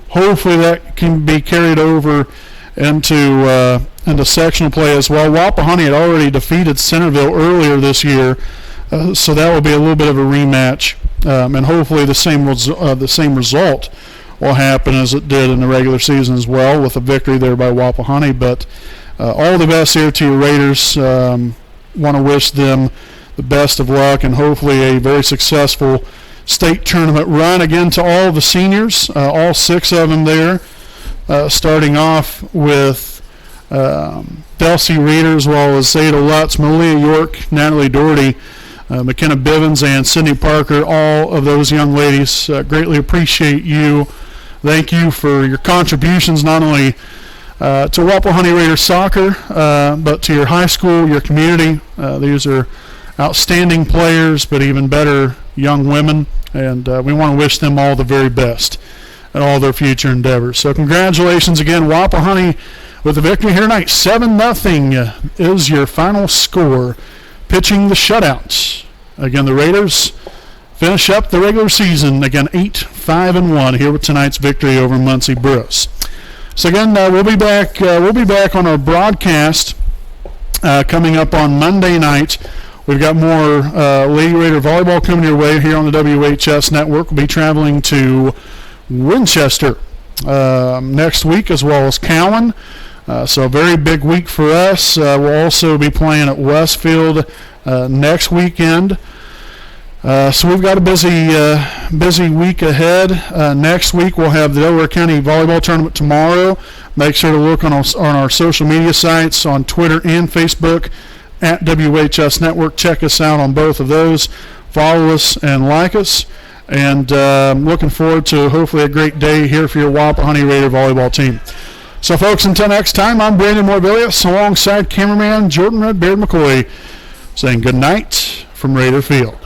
Hopefully that can be carried over into sectional play as well. Wapahani had already defeated Centerville earlier this year, so that will be a little bit of a rematch, and hopefully the same result will happen as it did in the regular season as well, with a victory there by Wapahani. But all the best here to your Raiders. Want to wish them the best of luck, and hopefully a very successful state tournament run. Again, to all the seniors, all 6 of them there, starting off with Delcy Reeder, as well as Zeta Lutz, Malia York, Natalie Doherty, McKenna Bivens, and Sydney Parker. All of those young ladies, greatly appreciate you. Thank you for your contributions, not only to Wapahani Raider soccer, but to your high school, your community. These are outstanding players, but even better young women, and we want to wish them all the very best in all their future endeavors. So congratulations again, Wapahani, with the victory here tonight. 7-0 is your final score. Pitching the shutouts. Again, the Raiders finish up the regular season, again, 8-5-1 here with tonight's victory over Muncie Burris. So again, we'll be back on our broadcast coming up on Monday night. We've got more Lady Raider volleyball coming your way here on the WHS Network. We'll be traveling to Winchester next week, as well as Cowan. So a very big week for us. We'll also be playing at Westfield next weekend. So we've got a busy week ahead. Next week we'll have the Delaware County Volleyball Tournament tomorrow. Make sure to look on our social media sites on Twitter and Facebook at WHS Network. Check us out on both of those. Follow us and like us. And looking forward to hopefully a great day here for your Wapahani Raider volleyball team. So folks, until next time, I'm Brandon Morvillius alongside cameraman Jordan Redbeard McCoy, saying good night from Raider Field.